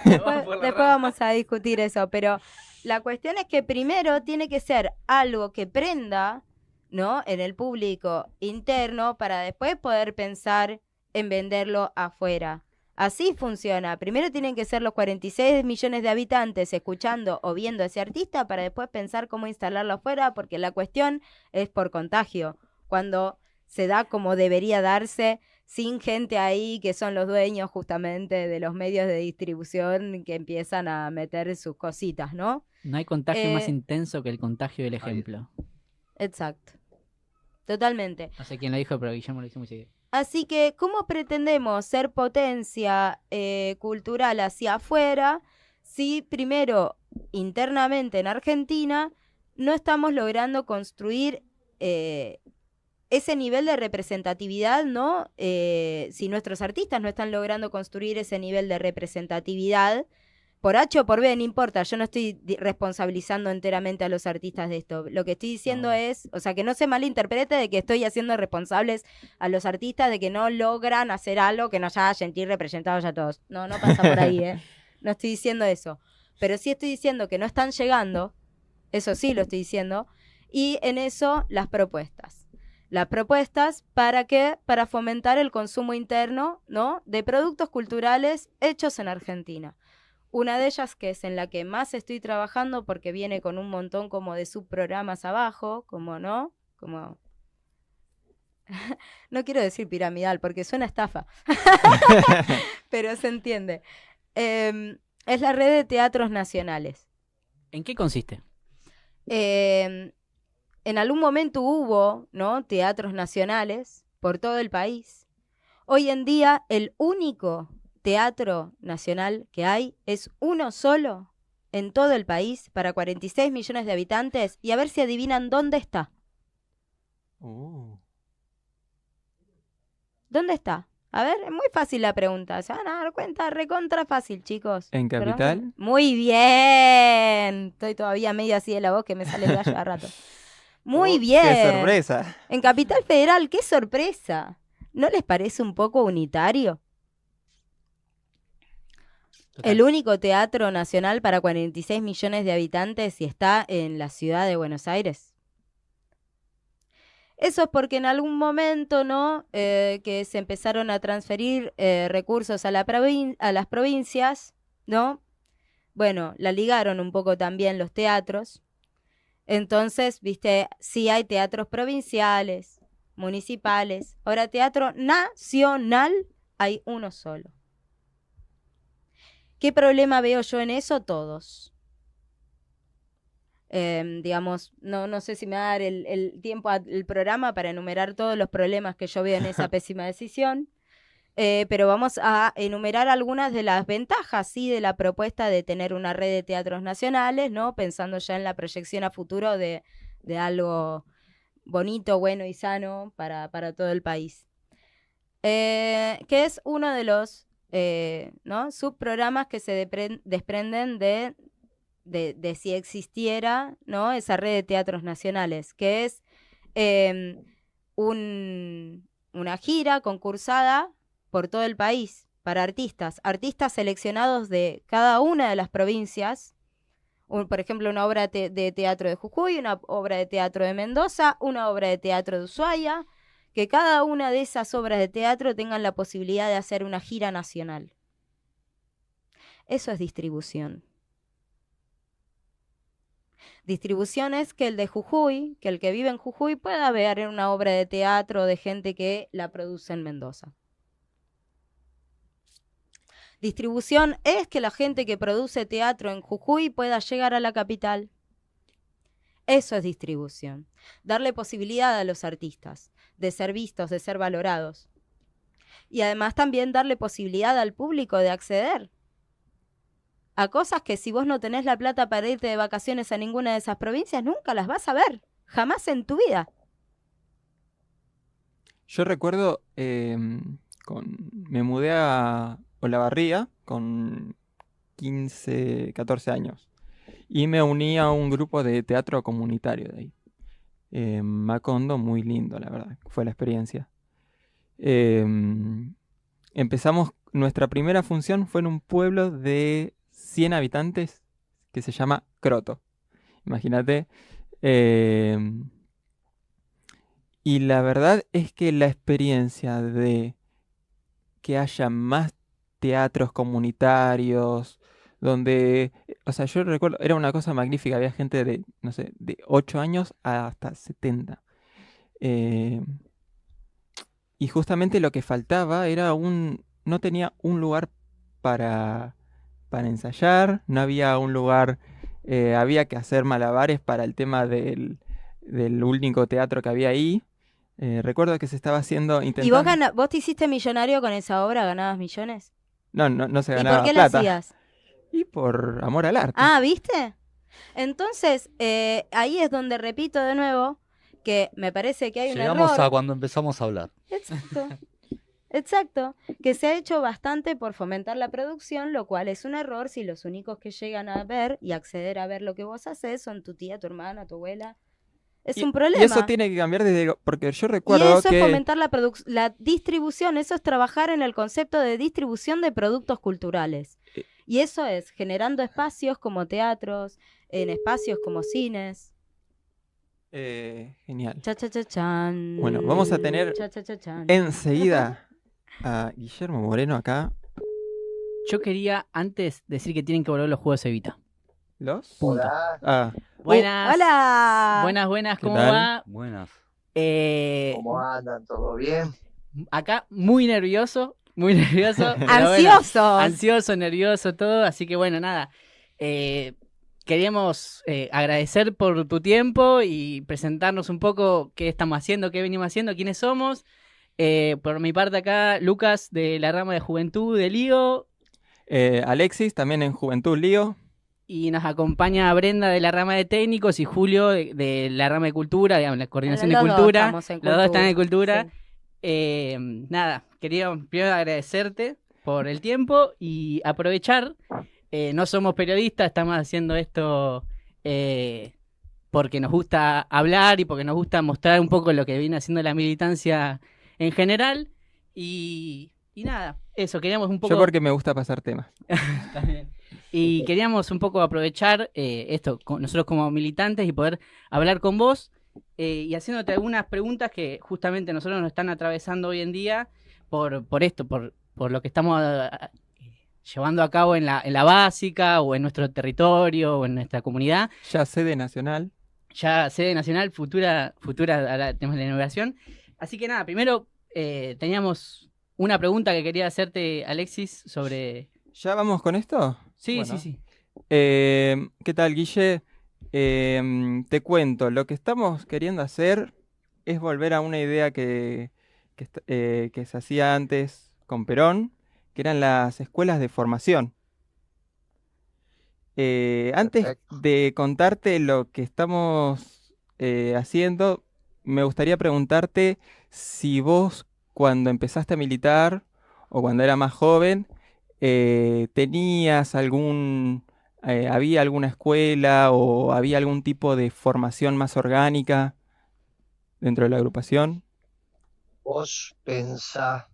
después vamos a discutir eso, pero la cuestión es que primero tiene que ser algo que prenda, ¿no? En el público interno para después poder pensar en venderlo afuera. Así funciona. Primero tienen que ser los 46 millones de habitantes escuchando o viendo a ese artista para después pensar cómo instalarlo afuera, porque la cuestión es por contagio. Cuando se da como debería darse, sin gente ahí que son los dueños justamente de los medios de distribución que empiezan a meter sus cositas, ¿no? No hay contagio más intenso que el contagio del ejemplo. Exacto. Totalmente. No sé quién lo dijo, pero Guillermo lo dice muy seguido. Así que, ¿cómo pretendemos ser potencia cultural hacia afuera si primero, internamente en Argentina, no estamos logrando construir ese nivel de representatividad, ¿no? Si nuestros artistas no están logrando construir ese nivel de representatividad, por H o por B, no importa, yo no estoy responsabilizando enteramente a los artistas de esto. Lo que estoy diciendo es, o sea, que no se malinterprete de que estoy haciendo responsables a los artistas de que no logran hacer algo que nos haga sentir representados a todos. No pasa por ahí, No estoy diciendo eso. Pero sí estoy diciendo que no están llegando, eso sí lo estoy diciendo, y en eso las propuestas. Las propuestas, ¿para qué? Para fomentar el consumo interno, ¿no? De productos culturales hechos en Argentina. Una de ellas, que es en la que más estoy trabajando porque viene con un montón como de subprogramas abajo, como, ¿no? Como... no quiero decir piramidal porque suena estafa, pero se entiende. Es la red de teatros nacionales. ¿En qué consiste? En algún momento hubo, ¿no?, teatros nacionales por todo el país. Hoy en día el único teatro nacional que hay es uno solo en todo el país para 46 millones de habitantes, y a ver si adivinan dónde está. ¿Dónde está? A ver, es muy fácil la pregunta. Se van a dar cuenta, recontra fácil, chicos. ¿En Capital? ¿Perdón? Muy bien. Estoy todavía medio así de la voz que me sale el gallo a rato. Muy bien. ¡Qué sorpresa! En Capital Federal, ¡qué sorpresa! ¿No les parece un poco unitario? Total. El único teatro nacional para 46 millones de habitantes y está en la ciudad de Buenos Aires. Eso es porque en algún momento, ¿no?, que se empezaron a transferir recursos a las provincias, ¿no? Bueno, la ligaron un poco también los teatros. Entonces, viste, sí hay teatros provinciales, municipales. Ahora, teatro nacional hay uno solo. ¿Qué problema veo yo en eso? Todos. Digamos, no sé si me va a dar el tiempo al programa para enumerar todos los problemas que yo veo en esa pésima decisión, pero vamos a enumerar algunas de las ventajas, sí, de la propuesta de tener una red de teatros nacionales, ¿no? Pensando ya en la proyección a futuro de algo bonito, bueno y sano para todo el país. Que es uno de los ¿no?, subprogramas que se desprenden de si existiera, ¿no?, esa red de teatros nacionales, que es una gira concursada por todo el país para artistas seleccionados de cada una de las provincias. Por ejemplo, una obra de teatro de Jujuy, una obra de teatro de Mendoza, una obra de teatro de Ushuaia, que cada una de esas obras de teatro tengan la posibilidad de hacer una gira nacional. Eso es distribución. Distribución es que el de Jujuy, que el que vive en Jujuy pueda ver una obra de teatro de gente que la produce en Mendoza. Distribución es que la gente que produce teatro en Jujuy pueda llegar a la capital. Eso es distribución. Darle posibilidad a los artistas de ser vistos, de ser valorados. Y además también darle posibilidad al público de acceder a cosas que si vos no tenés la plata para irte de vacaciones a ninguna de esas provincias, nunca las vas a ver. Jamás en tu vida. Yo recuerdo, me mudé a Olavarría con 15, 14 años. Y me uní a un grupo de teatro comunitario de ahí. Macondo, muy lindo, la verdad. Fue la experiencia. Empezamos, nuestra primera función fue en un pueblo de 100 habitantes que se llama Croto. Imagínate. Y la verdad es que la experiencia de que haya más teatros comunitarios, donde, o sea, yo recuerdo, era una cosa magnífica, había gente de, no sé, de 8 años hasta 70. Y justamente lo que faltaba era no tenía un lugar para ensayar, no había un lugar, había que hacer malabares para el tema del único teatro que había ahí. Recuerdo que se estaba haciendo, intentando... ¿Y vos te hiciste millonario con esa obra? ¿Ganabas millones? No se ganaba ¿Y por qué plata. la hacías? Y por amor al arte. Ah, ¿viste? Entonces, ahí es donde repito de nuevo que me parece que hay un error. Llegamos a cuando empezamos a hablar. Exacto. Exacto, que se ha hecho bastante por fomentar la producción, lo cual es un error si los únicos que llegan a ver y acceder a ver lo que vos haces son tu tía, tu hermana, tu abuela. Es un problema. Y eso tiene que cambiar porque yo Y recuerdo eso que... es fomentar la distribución, eso es trabajar en el concepto de distribución de productos culturales. Y eso es generando espacios como teatros, en espacios como cines. Genial. Cha, cha, cha, chan. Bueno, vamos a tener Cha, cha, cha, chan. enseguida a Guillermo Moreno acá. Yo quería antes decir que tienen que volver los juegos Evita. ¿Los? Punto. Hola, Ah, Buenas. ¡Hola! Buenas, ¿Qué ¿cómo tal? va? Buenas. ¿cómo andan? ¿Todo bien? Acá muy nervioso, pero bueno, ¡Ansiosos! ansioso, nervioso, todo. Así que bueno, nada. Queríamos agradecer por tu tiempo y presentarnos un poco qué estamos haciendo, qué venimos haciendo, quiénes somos. Por mi parte acá, Lucas de la rama de Juventud de Lío. Alexis, también en Juventud Lío. Y nos acompaña Brenda de la rama de técnicos y Julio de la rama de cultura, digamos, la coordinación Los de dos cultura. estamos en Los dos están en cultura, cultura. sí. Nada, quería primero agradecerte por el tiempo y aprovechar. No somos periodistas, estamos haciendo esto porque nos gusta hablar y porque nos gusta mostrar un poco lo que viene haciendo la militancia en general. Y nada, eso, queríamos un poco... Yo porque me gusta pasar temas. También. Y queríamos un poco aprovechar esto, nosotros como militantes, y poder hablar con vos y haciéndote algunas preguntas que justamente nosotros nos están atravesando hoy en día por esto, por lo que estamos llevando a cabo en la básica o en nuestro territorio o en nuestra comunidad. Ya sede nacional. Ya sede nacional, futura ahora tenemos la inauguración. Así que nada, primero teníamos una pregunta que quería hacerte, Alexis, sobre... ¿Ya vamos con esto? Sí, Bueno. sí. ¿Qué tal, Guille? Te cuento, lo que estamos queriendo hacer es volver a una idea que se hacía antes con Perón, que eran las escuelas de formación. Antes Perfecto. de contarte lo que estamos haciendo, me gustaría preguntarte si vos, cuando empezaste a militar o cuando era más joven, tenías había alguna escuela o había algún tipo de formación más orgánica dentro de la agrupación. Vos pensás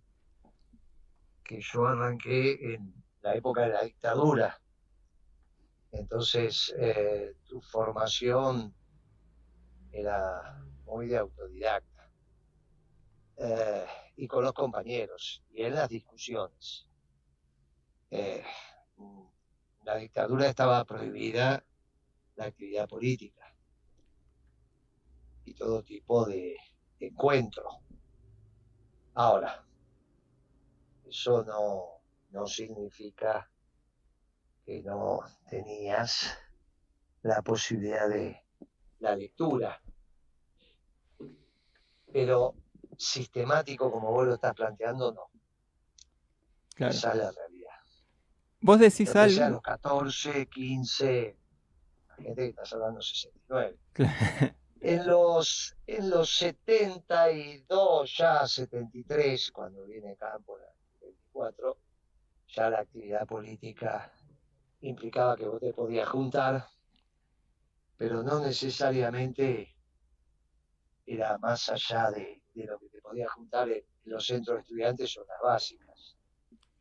que yo arranqué en la época de la dictadura, entonces tu formación era muy de autodidacta, y con los compañeros, y en las discusiones. La dictadura estaba prohibida la actividad política y todo tipo de encuentros. Ahora, eso no significa que no tenías la posibilidad de la lectura, pero sistemático como vos lo estás planteando, no. Claro. Esa es la realidad. Vos decís Yo empecé a algo. los 14, 15, la gente que está hablando 69. En los 72, ya 73, cuando viene Campo, la 24, ya la actividad política implicaba que vos te podías juntar, pero no necesariamente era más allá de lo que te podías juntar en los centros de estudiantes o las básicas.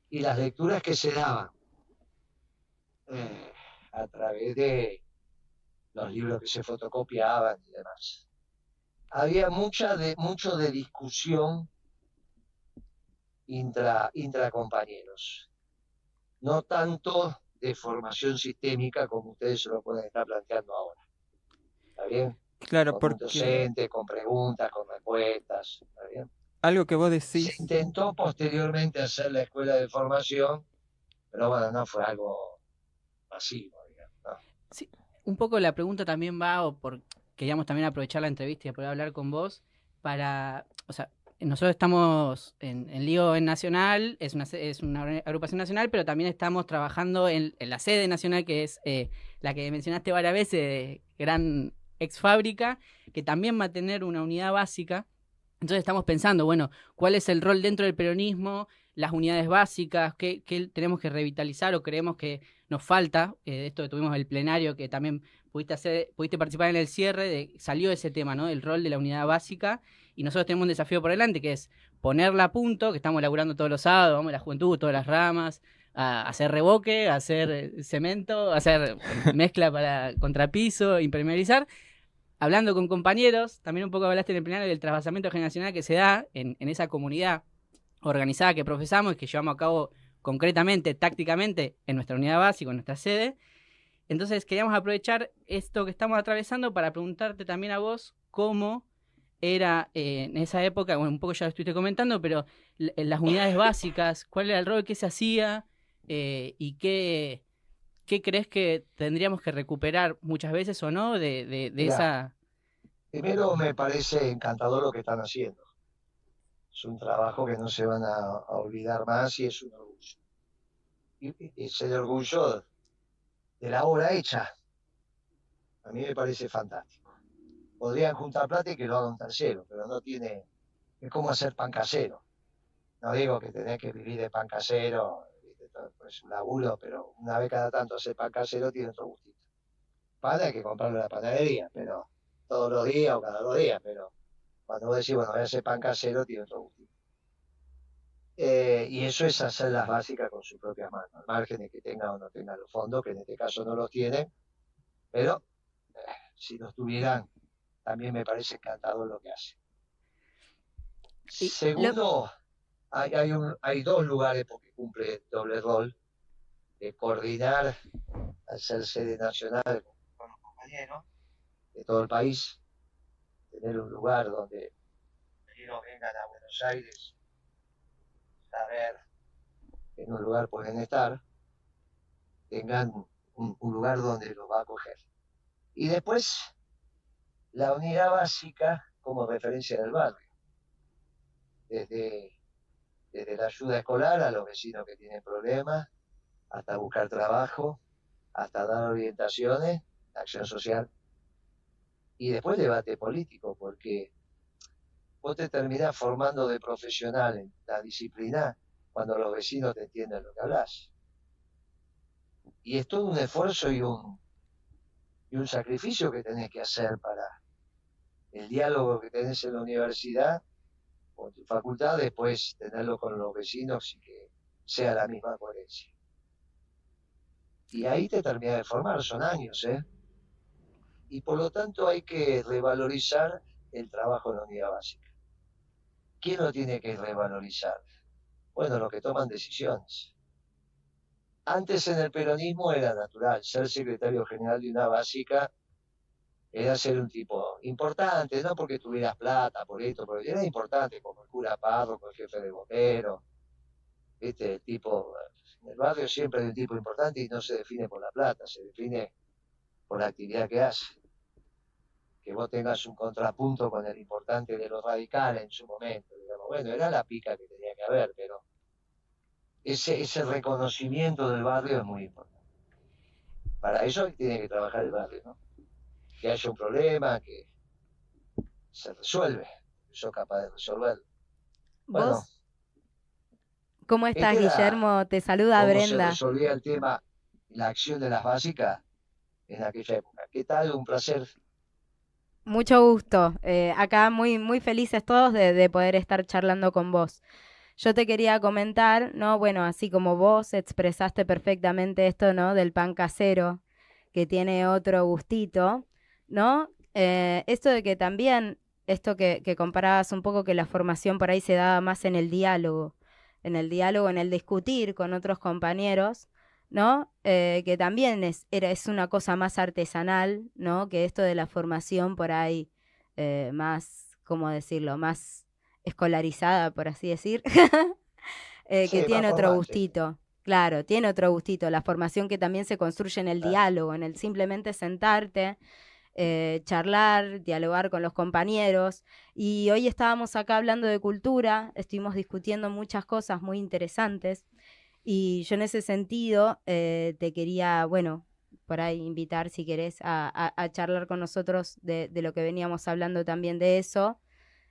Y las lecturas que se daban a través de los libros que se fotocopiaban y demás. Había mucho de discusión intracompañeros, no tanto de formación sistémica como ustedes se lo pueden estar planteando ahora. ¿Está bien? Claro, Con un porque docente, con preguntas, con respuestas. ¿Está bien? algo que vos Se decís, intentó posteriormente hacer la escuela de formación, pero bueno, no fue algo masivo, digamos, ¿no? Sí, un poco la pregunta también va, queríamos también aprovechar la entrevista y poder hablar con vos o sea, nosotros estamos en Lío en Nacional, es una agrupación nacional, pero también estamos trabajando en la sede nacional, que es la que mencionaste varias veces, gran ex fábrica, que también va a tener una unidad básica Entonces estamos pensando, bueno, ¿cuál es el rol dentro del peronismo? Las unidades básicas, ¿qué tenemos que revitalizar o creemos que nos falta? Esto que tuvimos el plenario, que también pudiste participar en el cierre, salió ese tema, ¿no? El rol de la unidad básica, y nosotros tenemos un desafío por delante, que es ponerla a punto, que estamos laburando todos los sábados, vamos a la juventud, todas las ramas, a hacer revoque, a hacer cemento, a hacer mezcla para contrapiso, impermeabilizar. Hablando con compañeros, también un poco hablaste en el plenario del trasvasamiento generacional que se da en esa comunidad organizada que profesamos y que llevamos a cabo concretamente, tácticamente, en nuestra unidad básica, en nuestra sede. Entonces queríamos aprovechar esto que estamos atravesando para preguntarte también a vos cómo era en esa época, bueno, un poco ya lo estuviste comentando, pero en las unidades básicas, cuál era el rol que se hacía y qué crees que tendríamos que recuperar muchas veces o no de Mirá, esa... primero me parece encantador lo que están haciendo. Es un trabajo que no se van a olvidar más y es un orgullo. Y es el orgullo de la obra hecha. A mí me parece fantástico. Podrían juntar plata y que lo haga un tercero, pero no tiene... Es como hacer pan casero. No digo que tenés que vivir de pan casero, es un laburo, pero una vez cada tanto hacer pan casero tiene otro gustito. Pan hay que comprarlo en la panadería, pero todos los días o cada 2 días, pero cuando vos decís, bueno, voy a hacer pan casero, tiene otro gustito. Y eso es hacer las básicas con sus propias manos, al margen de que tenga o no tenga los fondos, que en este caso no los tienen, pero si los tuvieran, también me parece encantador lo que hacen. Segundo, hay 2 lugares porque cumple doble rol, de coordinar, hacer sede nacional con los compañeros de todo el país, tener un lugar donde ellos vengan a Buenos Aires, saber que en un lugar pueden estar, tengan un lugar donde los va a acoger. Y después, la unidad básica como referencia del barrio, desde la ayuda escolar a los vecinos que tienen problemas, hasta buscar trabajo, hasta dar orientaciones, acción social, y después debate político, porque vos te terminás formando de profesional en la disciplina cuando los vecinos te entienden lo que hablas. Y es todo un esfuerzo y un sacrificio que tenés que hacer para el diálogo que tenés en la universidad o en tu facultad, después tenerlo con los vecinos y que sea la misma coherencia. Y ahí te terminás de formar, son años, ¿eh? Y por lo tanto hay que revalorizar el trabajo en la unidad básica. ¿Quién lo tiene que revalorizar? Bueno, los que toman decisiones. Antes en el peronismo era natural, ser secretario general de una básica era ser un tipo importante, no porque tuvieras plata, por esto, pero era importante, como el cura párroco, el jefe de bomberos, el tipo, en el barrio siempre hay un tipo importante y no se define por la plata, se define por la actividad que hace. Que vos tengas un contrapunto con el importante de los radicales en su momento, digamos, bueno, era la pica que tenía que haber, pero ese reconocimiento del barrio es muy importante. Para eso tiene que trabajar el barrio, ¿no? Que haya un problema, que se resuelve, yo capaz de resolverlo. Bueno, ¿Vos? ¿Cómo estás, Guillermo? Te saluda cómo Brenda. se resolvía el tema, la acción de las básicas en aquella época. ¿Qué tal? Un placer. Mucho gusto. Acá muy, muy felices todos de poder estar charlando con vos. Yo te quería comentar, ¿no? Bueno, así como vos expresaste perfectamente esto, ¿no? Del pan casero, que tiene otro gustito, ¿no? Esto de que también, esto que comparabas un poco, que la formación por ahí se daba más en el diálogo, en el discutir con otros compañeros, ¿no? Que también es una cosa más artesanal, ¿no? Que esto de la formación por ahí más, ¿cómo decirlo? Más escolarizada, por así decir, Sí, que tiene más otro formal, sí. gustito. Claro, tiene otro gustito. La formación que también se construye en el Claro. diálogo, en el simplemente sentarte, charlar, dialogar con los compañeros. Y hoy estábamos acá hablando de cultura, estuvimos discutiendo muchas cosas muy interesantes. Y yo en ese sentido te quería, bueno, por ahí invitar, si querés, a charlar con nosotros de lo que veníamos hablando también de eso.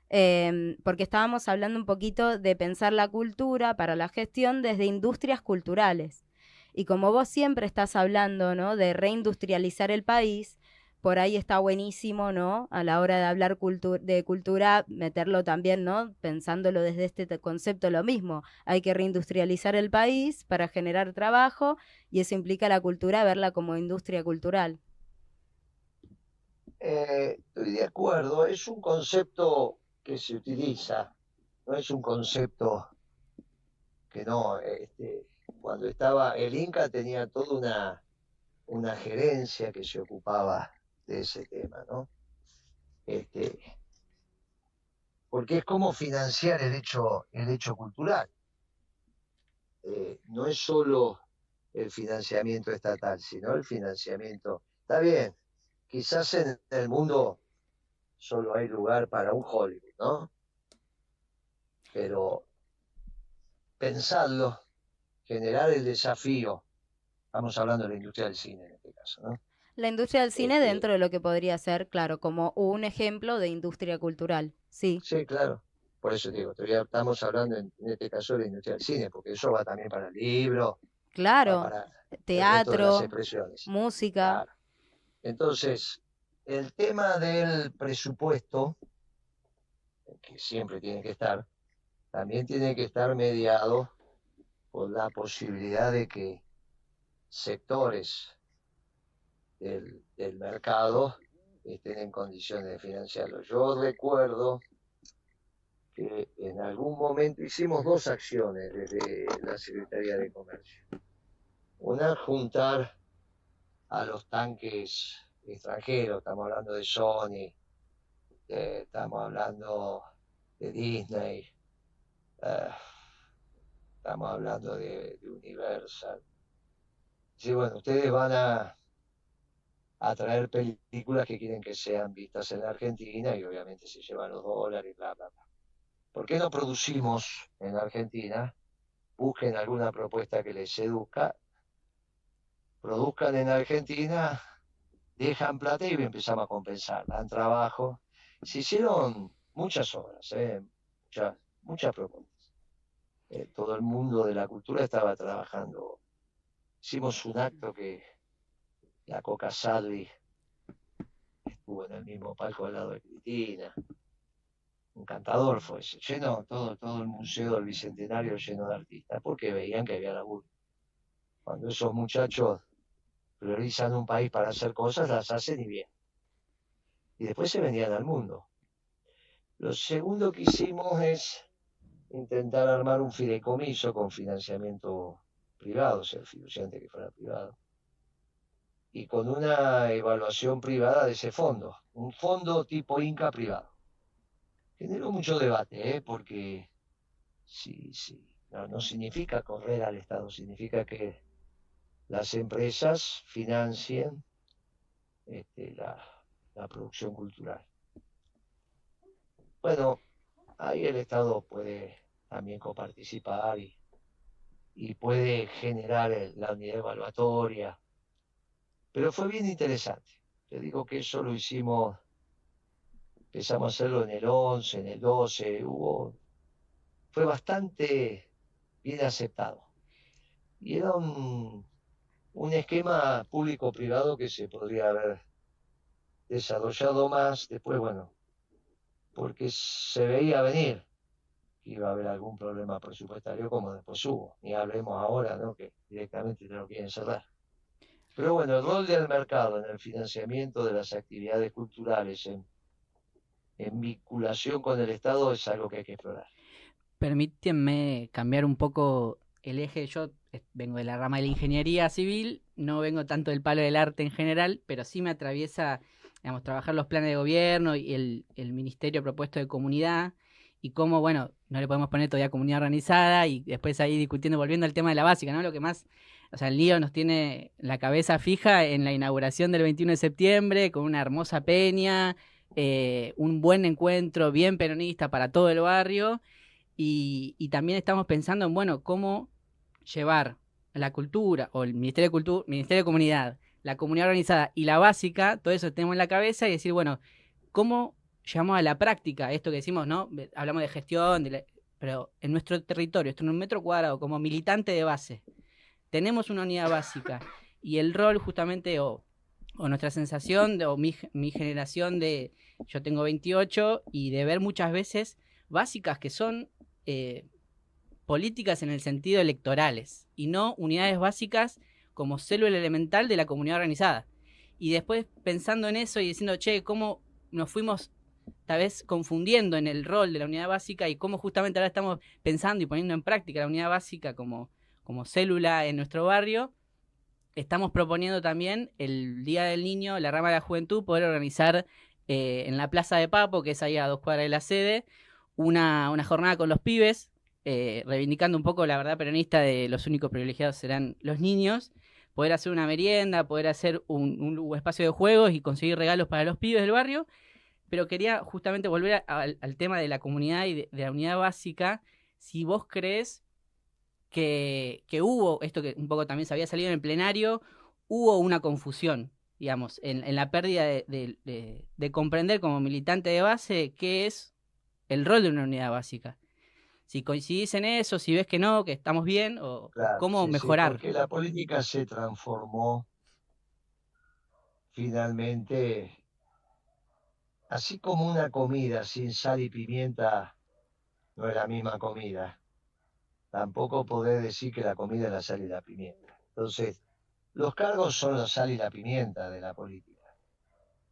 porque estábamos hablando un poquito de pensar la cultura para la gestión desde industrias culturales. Y como vos siempre estás hablando, ¿no?, de reindustrializar el país, por ahí está buenísimo, ¿no?, a la hora de hablar de cultura, meterlo también, ¿no?, pensándolo desde este concepto lo mismo. Hay que reindustrializar el país para generar trabajo y eso implica la cultura, verla como industria cultural. Estoy de acuerdo, es un concepto que se utiliza, no es un concepto que no, cuando estaba el Inca tenía toda una gerencia que se ocupaba de ese tema, ¿no? Porque es como financiar el hecho cultural. No es solo el financiamiento estatal, sino el financiamiento. Está bien, quizás en el mundo solo hay lugar para un Hollywood, ¿no? Pero pensarlo, generar el desafío, estamos hablando de la industria del cine en este caso, ¿no? La industria del cine dentro de lo que podría ser, claro, como un ejemplo de industria cultural, sí. Sí, claro. Por eso digo, todavía estamos hablando en este caso de la industria del cine, porque eso va también para el libro, claro, va para teatro, el resto de las expresiones. música. Claro. Entonces, el tema del presupuesto, que siempre tiene que estar, también tiene que estar mediado por la posibilidad de que sectores del mercado estén en condiciones de financiarlo. Yo recuerdo que en algún momento hicimos dos acciones desde la Secretaría de Comercio. Una, juntar a los tanques extranjeros, estamos hablando de Sony, estamos hablando de Disney, estamos hablando de Universal. Sí, bueno, ustedes van a traer películas que quieren que sean vistas en la Argentina y obviamente se llevan los dólares, bla, bla, bla. ¿Por qué no producimos en Argentina? Busquen alguna propuesta que les seduzca, produzcan en Argentina, dejan plata y empezamos a compensar, dan trabajo. Se hicieron muchas obras, muchas propuestas. Todo el mundo de la cultura estaba trabajando. Hicimos un acto que la Coca Salvi estuvo en el mismo palco al lado de Cristina. Encantador fue ese, lleno todo el museo del Bicentenario lleno de artistas, porque veían que había laburo. Cuando esos muchachos priorizan un país para hacer cosas, las hacen y bien. Y después se venían al mundo. Lo segundo que hicimos es intentar armar un fideicomiso con financiamiento privado, o sea, el fiduciante que fuera privado, y con una evaluación privada de ese fondo, un fondo tipo Inca privado. Generó mucho debate, porque sí, no significa correr al Estado, significa que las empresas financien la producción cultural. Bueno, ahí el Estado puede también coparticipar y puede generar la unidad evaluatoria, pero fue bien interesante. Te digo que eso lo hicimos, empezamos a hacerlo en el 11, en el 12, fue bastante bien aceptado. Y era un esquema público-privado que se podría haber desarrollado más después, bueno, porque se veía venir que iba a haber algún problema presupuestario como después hubo. Ni hablemos ahora, ¿no?, que directamente te lo quieren cerrar. Pero bueno, el rol del mercado en el financiamiento de las actividades culturales en vinculación con el Estado es algo que hay que explorar. Permítanme cambiar un poco el eje. Yo vengo de la rama de la ingeniería civil, no vengo tanto del palo del arte en general, pero sí me atraviesa, digamos, trabajar los planes de gobierno y el ministerio propuesto de comunidad, y cómo, bueno, no le podemos poner todavía comunidad organizada, y después ahí discutiendo, volviendo al tema de la básica, ¿no? Lo que más, o sea, el lío nos tiene la cabeza fija en la inauguración del 21 de septiembre, con una hermosa peña, un buen encuentro bien peronista para todo el barrio, y también estamos pensando en, bueno, cómo llevar la cultura, o el Ministerio de Cultura, Ministerio de Comunidad, la comunidad organizada y la básica, todo eso tenemos en la cabeza, y decir, bueno, ¿cómo llevamos a la práctica esto que decimos, ¿no? Hablamos de gestión, pero en nuestro territorio, esto en un metro cuadrado, como militante de base, tenemos una unidad básica y el rol justamente, o nuestra sensación, o mi generación yo tengo 28, y de ver muchas veces básicas que son políticas en el sentido electorales, y no unidades básicas como célula elemental de la comunidad organizada. Y después pensando en eso y diciendo, che, cómo nos fuimos tal vez confundiendo en el rol de la unidad básica, y cómo justamente ahora estamos pensando y poniendo en práctica la unidad básica como célula en nuestro barrio. Estamos proponiendo también el Día del Niño, la rama de la juventud, poder organizar en la Plaza de Papo, que es ahí a 2 cuadras de la sede, una jornada con los pibes, reivindicando un poco la verdad peronista de los únicos privilegiados serán los niños, poder hacer una merienda, poder hacer un espacio de juegos y conseguir regalos para los pibes del barrio. Pero quería justamente volver al tema de la comunidad y de la unidad básica. Si vos crees que hubo, esto que un poco también se había salido en el plenario, hubo una confusión, digamos, en la pérdida de comprender como militante de base qué es el rol de una unidad básica. Si coincidís en eso, si ves que no, que estamos bien, o Claro, cómo sí, mejorar. porque la política se transformó finalmente, así como una comida sin sal y pimienta no es la misma comida, tampoco podés decir que la comida es la sal y la pimienta. Entonces, los cargos son la sal y la pimienta de la política.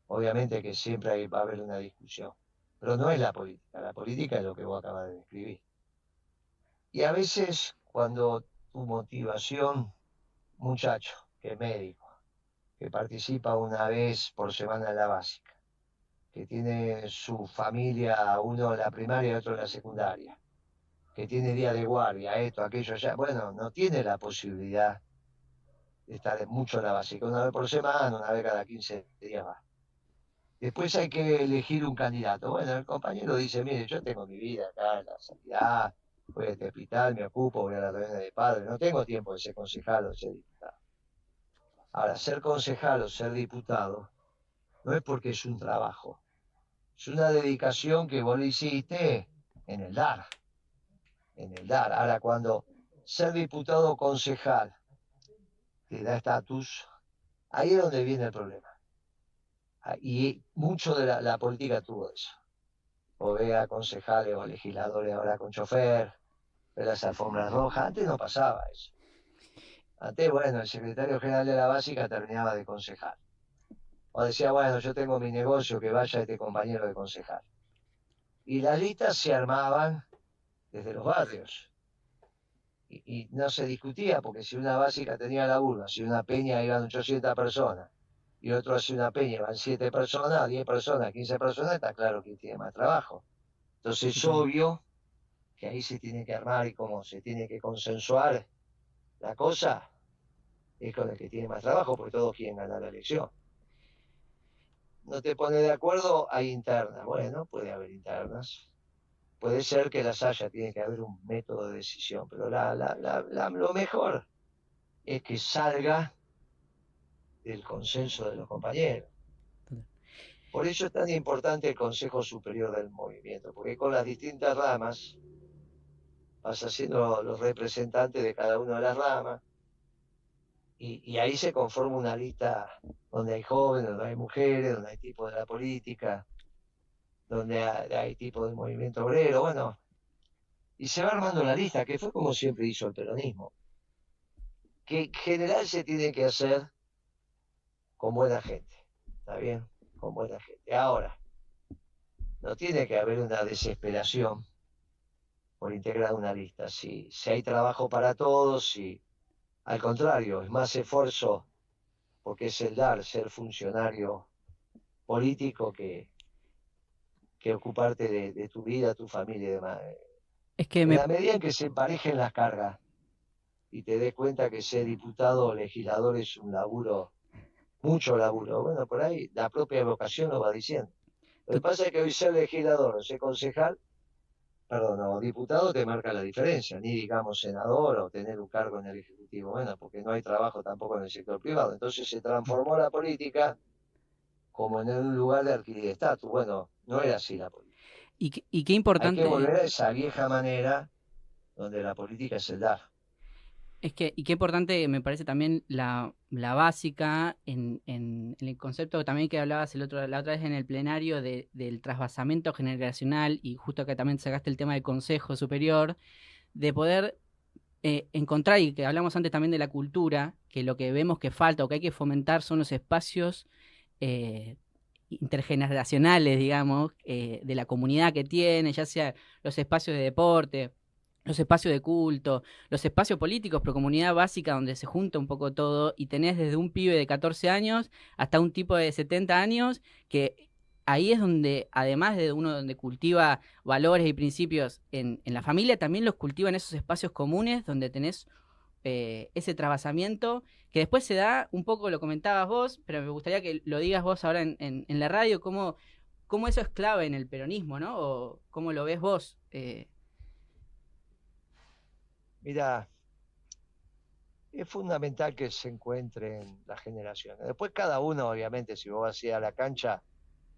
Obviamente que siempre va a haber una discusión, pero no es la política es lo que vos acabas de describir. Y a veces cuando tu motivación, muchacho, que es médico, que participa una vez por semana en la básica, que tiene su familia, uno en la primaria y otro en la secundaria, que tiene día de guardia, esto, aquello, allá, bueno, no tiene la posibilidad de estar mucho en la básica, una vez por semana, una vez cada 15 días más. Después hay que elegir un candidato. Bueno, el compañero dice, mire, yo tengo mi vida acá en la sanidad, voy a este hospital, me ocupo, voy a la reunión de padres, no tengo tiempo de ser concejal o de ser diputado. Ahora, ser concejal o ser diputado no es porque es un trabajo, es una dedicación que vos le hiciste en el dar, en el dar. Ahora, cuando ser diputado o concejal te da estatus, ahí es donde viene el problema. Y mucho de la política tuvo eso. O ve a concejales o legisladores ahora con chofer, ve las alfombras rojas. Antes no pasaba eso. Antes, bueno, el secretario general de la básica terminaba de concejal. O decía, bueno, yo tengo mi negocio, que vaya este compañero de concejal. Y las listas se armaban desde los barrios. Y no se discutía, porque si una básica tenía laburo, si una peña iban 800 personas, y otro hace una peña, van 7 personas, 10 personas, 15 personas, está claro que tiene más trabajo. Entonces es obvio que ahí se tiene que armar y como se tiene que consensuar la cosa, es con el que tiene más trabajo, porque todos quieren ganar la elección. No te pones de acuerdo, hay internas. Bueno, puede haber internas. Puede ser que las haya, tiene que haber un método de decisión, pero lo mejor es que salga del consenso de los compañeros. Por eso es tan importante el Consejo Superior del Movimiento, porque con las distintas ramas vas siendo los representantes de cada una de las ramas, y ahí se conforma una lista donde hay jóvenes, donde hay mujeres, donde hay tipos de la política, donde hay tipos del movimiento obrero, bueno, y se va armando la lista, que fue como siempre hizo el peronismo, que en general se tiene que hacer con buena gente, ¿está bien? Con buena gente. Ahora, no tiene que haber una desesperación por integrar una lista. Si hay trabajo para todos, si al contrario, es más esfuerzo, porque es el dar, ser funcionario político que ocuparte de tu vida, tu familia y demás. Es que en la medida en que se emparejen las cargas y te des cuenta que ser diputado o legislador es un laburo, mucho laburo, bueno, por ahí la propia vocación lo va diciendo. Lo que pasa es que hoy ser legislador o ser concejal, o diputado te marca la diferencia, ni digamos senador o tener un cargo en el Ejecutivo, bueno, porque no hay trabajo tampoco en el sector privado. Entonces se transformó la política como en un lugar de alquiler de estatus. Bueno, no era así la política. Y qué importante... Hay que volver a esa vieja manera donde la política es el dar. Y qué importante me parece también la básica en el concepto también que hablabas la otra vez en el plenario del trasvasamiento generacional, y justo que también sacaste el tema del Consejo Superior, de poder encontrar, y que hablamos antes también de la cultura, que lo que vemos que falta o que hay que fomentar son los espacios intergeneracionales, digamos, de la comunidad que tiene, ya sea los espacios de deporte, los espacios de culto, los espacios políticos, pero comunidad básica donde se junta un poco todo, y tenés desde un pibe de 14 años hasta un tipo de 70 años, que ahí es donde, además de uno donde cultiva valores y principios en la familia, también los cultiva en esos espacios comunes donde tenés ese trasvasamiento, que después se da, un poco lo comentabas vos, pero me gustaría que lo digas vos ahora en la radio, cómo eso es clave en el peronismo, ¿no? O cómo lo ves vos. Mira, es fundamental que se encuentren las generaciones. Después cada uno, obviamente, si vos vas a ir a la cancha,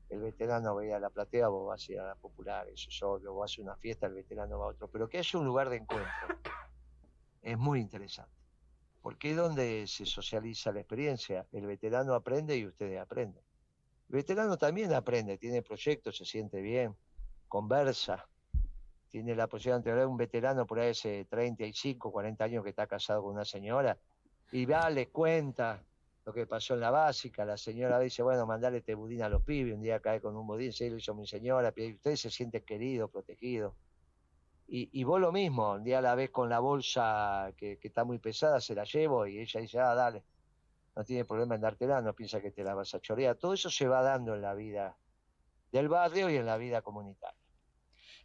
el veterano va a ir a la platea, vos vas a ir a la popular, eso es obvio, vos vas a una fiesta, el veterano va a otro. Pero que haya un lugar de encuentro es muy interesante, porque es donde se socializa la experiencia. El veterano aprende y ustedes aprenden. El veterano también aprende, tiene proyectos, se siente bien, conversa. Tiene la posibilidad de tener un veterano por ahí hace 35, 40 años que está casado con una señora, y va, le cuenta lo que pasó en la básica. La señora dice, bueno, mandale este budín a los pibes, un día cae con un budín, sí, lo hizo mi señora, y usted se siente querido, protegido. Y vos lo mismo, un día la ves con la bolsa que está muy pesada, se la llevo, y ella dice, dale, no tiene problema en dártela, no piensa que te la vas a chorear. Todo eso se va dando en la vida del barrio y en la vida comunitaria.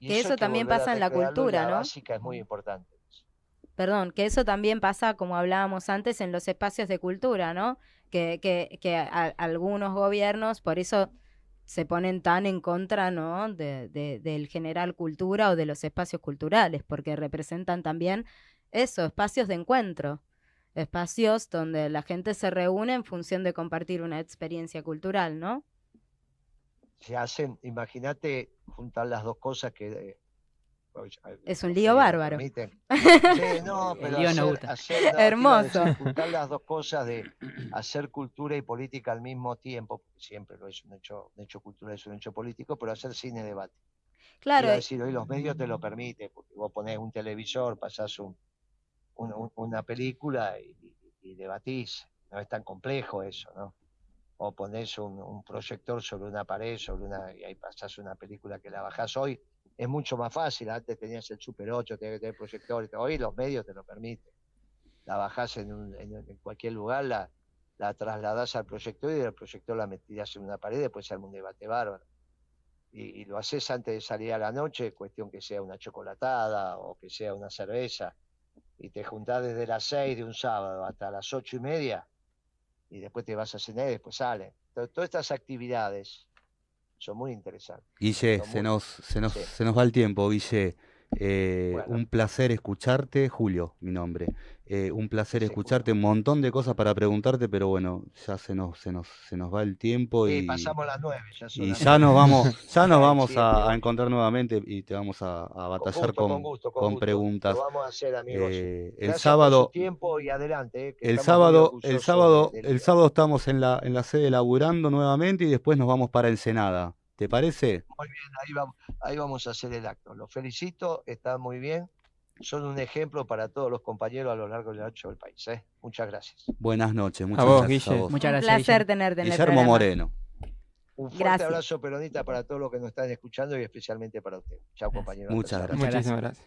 Y que eso también pasa en la cultura, ¿no? La básica es muy importante. Perdón, que eso también pasa, como hablábamos antes, en los espacios de cultura, ¿no? Que algunos gobiernos, por eso se ponen tan en contra, ¿no? Del generar cultura o de los espacios culturales, porque representan también eso, espacios de encuentro, espacios donde la gente se reúne en función de compartir una experiencia cultural, ¿no? Se hacen, imagínate juntar las dos cosas que... es un lío bárbaro. Sí, no, pero hermoso. Juntar las dos cosas de hacer cultura y política al mismo tiempo, porque siempre lo es un hecho cultural, es un hecho político, pero hacer cine debate. Claro. Quiero decir, hoy los medios te lo permiten, porque vos ponés un televisor, pasás una película y debatís. No es tan complejo eso, ¿no? O ponés un proyector sobre una pared, y ahí pasás una película que la bajás. Hoy es mucho más fácil. Antes tenías el Super 8, tenías que tener proyector. Hoy los medios te lo permiten. La bajás en cualquier lugar, la trasladás al proyector, y del proyector la metías en una pared, después se arma un debate bárbaro. Y lo haces antes de salir a la noche, cuestión que sea una chocolatada o que sea una cerveza, y te juntás desde las 6 de un sábado hasta las 8:30, y después te vas a cenar y después salen. Todas estas actividades son muy interesantes. Guille, se nos va el tiempo, Guille. Bueno. Un placer escucharte, Julio, mi nombre. Un placer escucharte, Julio. Un montón de cosas para preguntarte, pero bueno, ya se nos va el tiempo. Sí, pasamos las 9. Ya nos vamos a encontrar nuevamente, y te vamos a batallar con preguntas. Lo vamos a hacer, amigos. El sábado, por su tiempo y adelante, el sábado estamos en la sede laburando nuevamente, y después nos vamos para Ensenada. ¿Te parece? Muy bien, ahí vamos a hacer el acto. Los felicito, están muy bien. Son un ejemplo para todos los compañeros a lo largo y ancho del país. Muchas gracias. Buenas noches. Muchas gracias a vos. Muchas gracias. Un placer tenerte en el Guillermo programa. Moreno. Un fuerte abrazo peronista para todos los que nos están escuchando, y especialmente para usted. Chao, compañeros. Muchas gracias. Muchísimas gracias.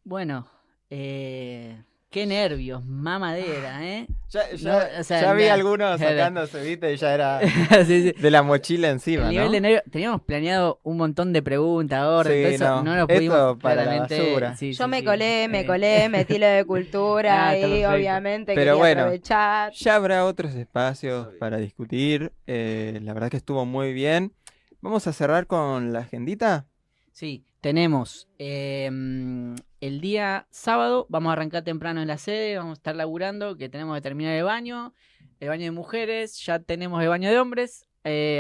Bueno, qué nervios, mamadera, ¿eh? Ya vi algunos sacándose, ¿viste? Y ya era sí. De la mochila encima, el nivel de nervios. Teníamos planeado un montón de preguntas, orden, todo eso, no lo pudimos para claramente. La basura. Yo me colé, metí lo de cultura y obviamente pero quería bueno, aprovechar. Ya habrá otros espacios para discutir. La verdad que estuvo muy bien. Vamos a cerrar con la agendita. Sí, tenemos el el día sábado vamos a arrancar temprano en la sede, vamos a estar laburando, que tenemos que terminar el baño de mujeres, ya tenemos el baño de hombres,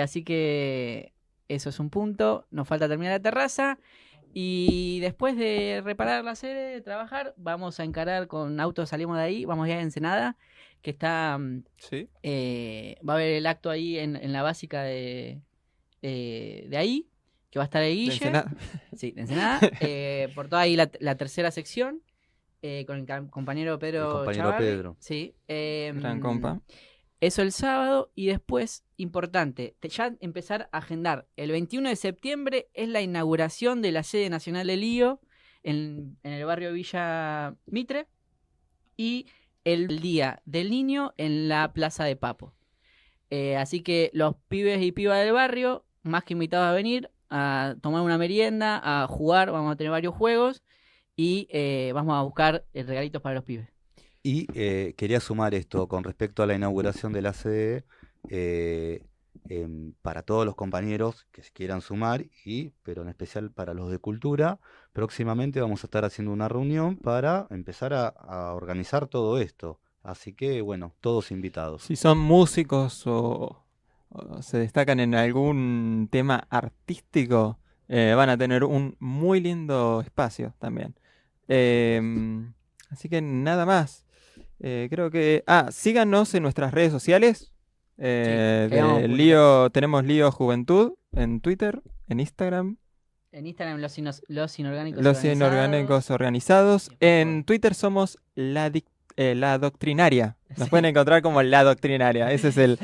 así que eso es un punto, nos falta terminar la terraza. Y después de reparar la sede, de trabajar, vamos a encarar con autos, salimos de ahí, vamos ya a Ensenada, que está... Sí. Va a haber el acto ahí en la básica de ahí, que va a estar el Guille. De Ensenada. Sí, de Ensenada. Por toda ahí la tercera sección, con el compañero Pedro El compañero Chavarri. Pedro. Sí. Gran compa. Eso el sábado y después, importante, ya empezar a agendar. El 21 de septiembre es la inauguración de la sede nacional del LIO en el barrio Villa Mitre y el Día del Niño en la Plaza de Papo. Así que los pibes y pibas del barrio, más que invitados a venir, a tomar una merienda, a jugar, vamos a tener varios juegos y vamos a buscar regalitos para los pibes. Y quería sumar esto con respecto a la inauguración de la sede, para todos los compañeros que se quieran sumar, pero en especial para los de cultura, próximamente vamos a estar haciendo una reunión para empezar a organizar todo esto. Así que, bueno, todos invitados. Si son músicos o se destacan en algún tema artístico, van a tener un muy lindo espacio también. Así que nada más. Creo que... síganos en nuestras redes sociales. Tenemos Lío Juventud en Twitter, en Instagram. En Instagram los inorgánicos Los inorgánicos organizados. En Twitter somos la Doctrinaria. Nos pueden encontrar como La Doctrinaria. Ese es el...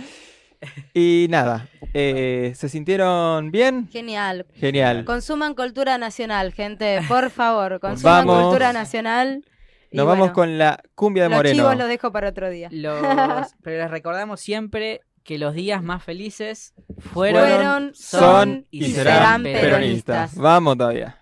Y nada, ¿se sintieron bien? Genial. Genial. Consuman cultura nacional, gente, por favor. Consuman cultura nacional. Nos vamos con la cumbia de Moreno. Los chivos los dejo para otro día. Pero les recordamos siempre que los días más felices fueron, son y serán peronistas. Vamos todavía.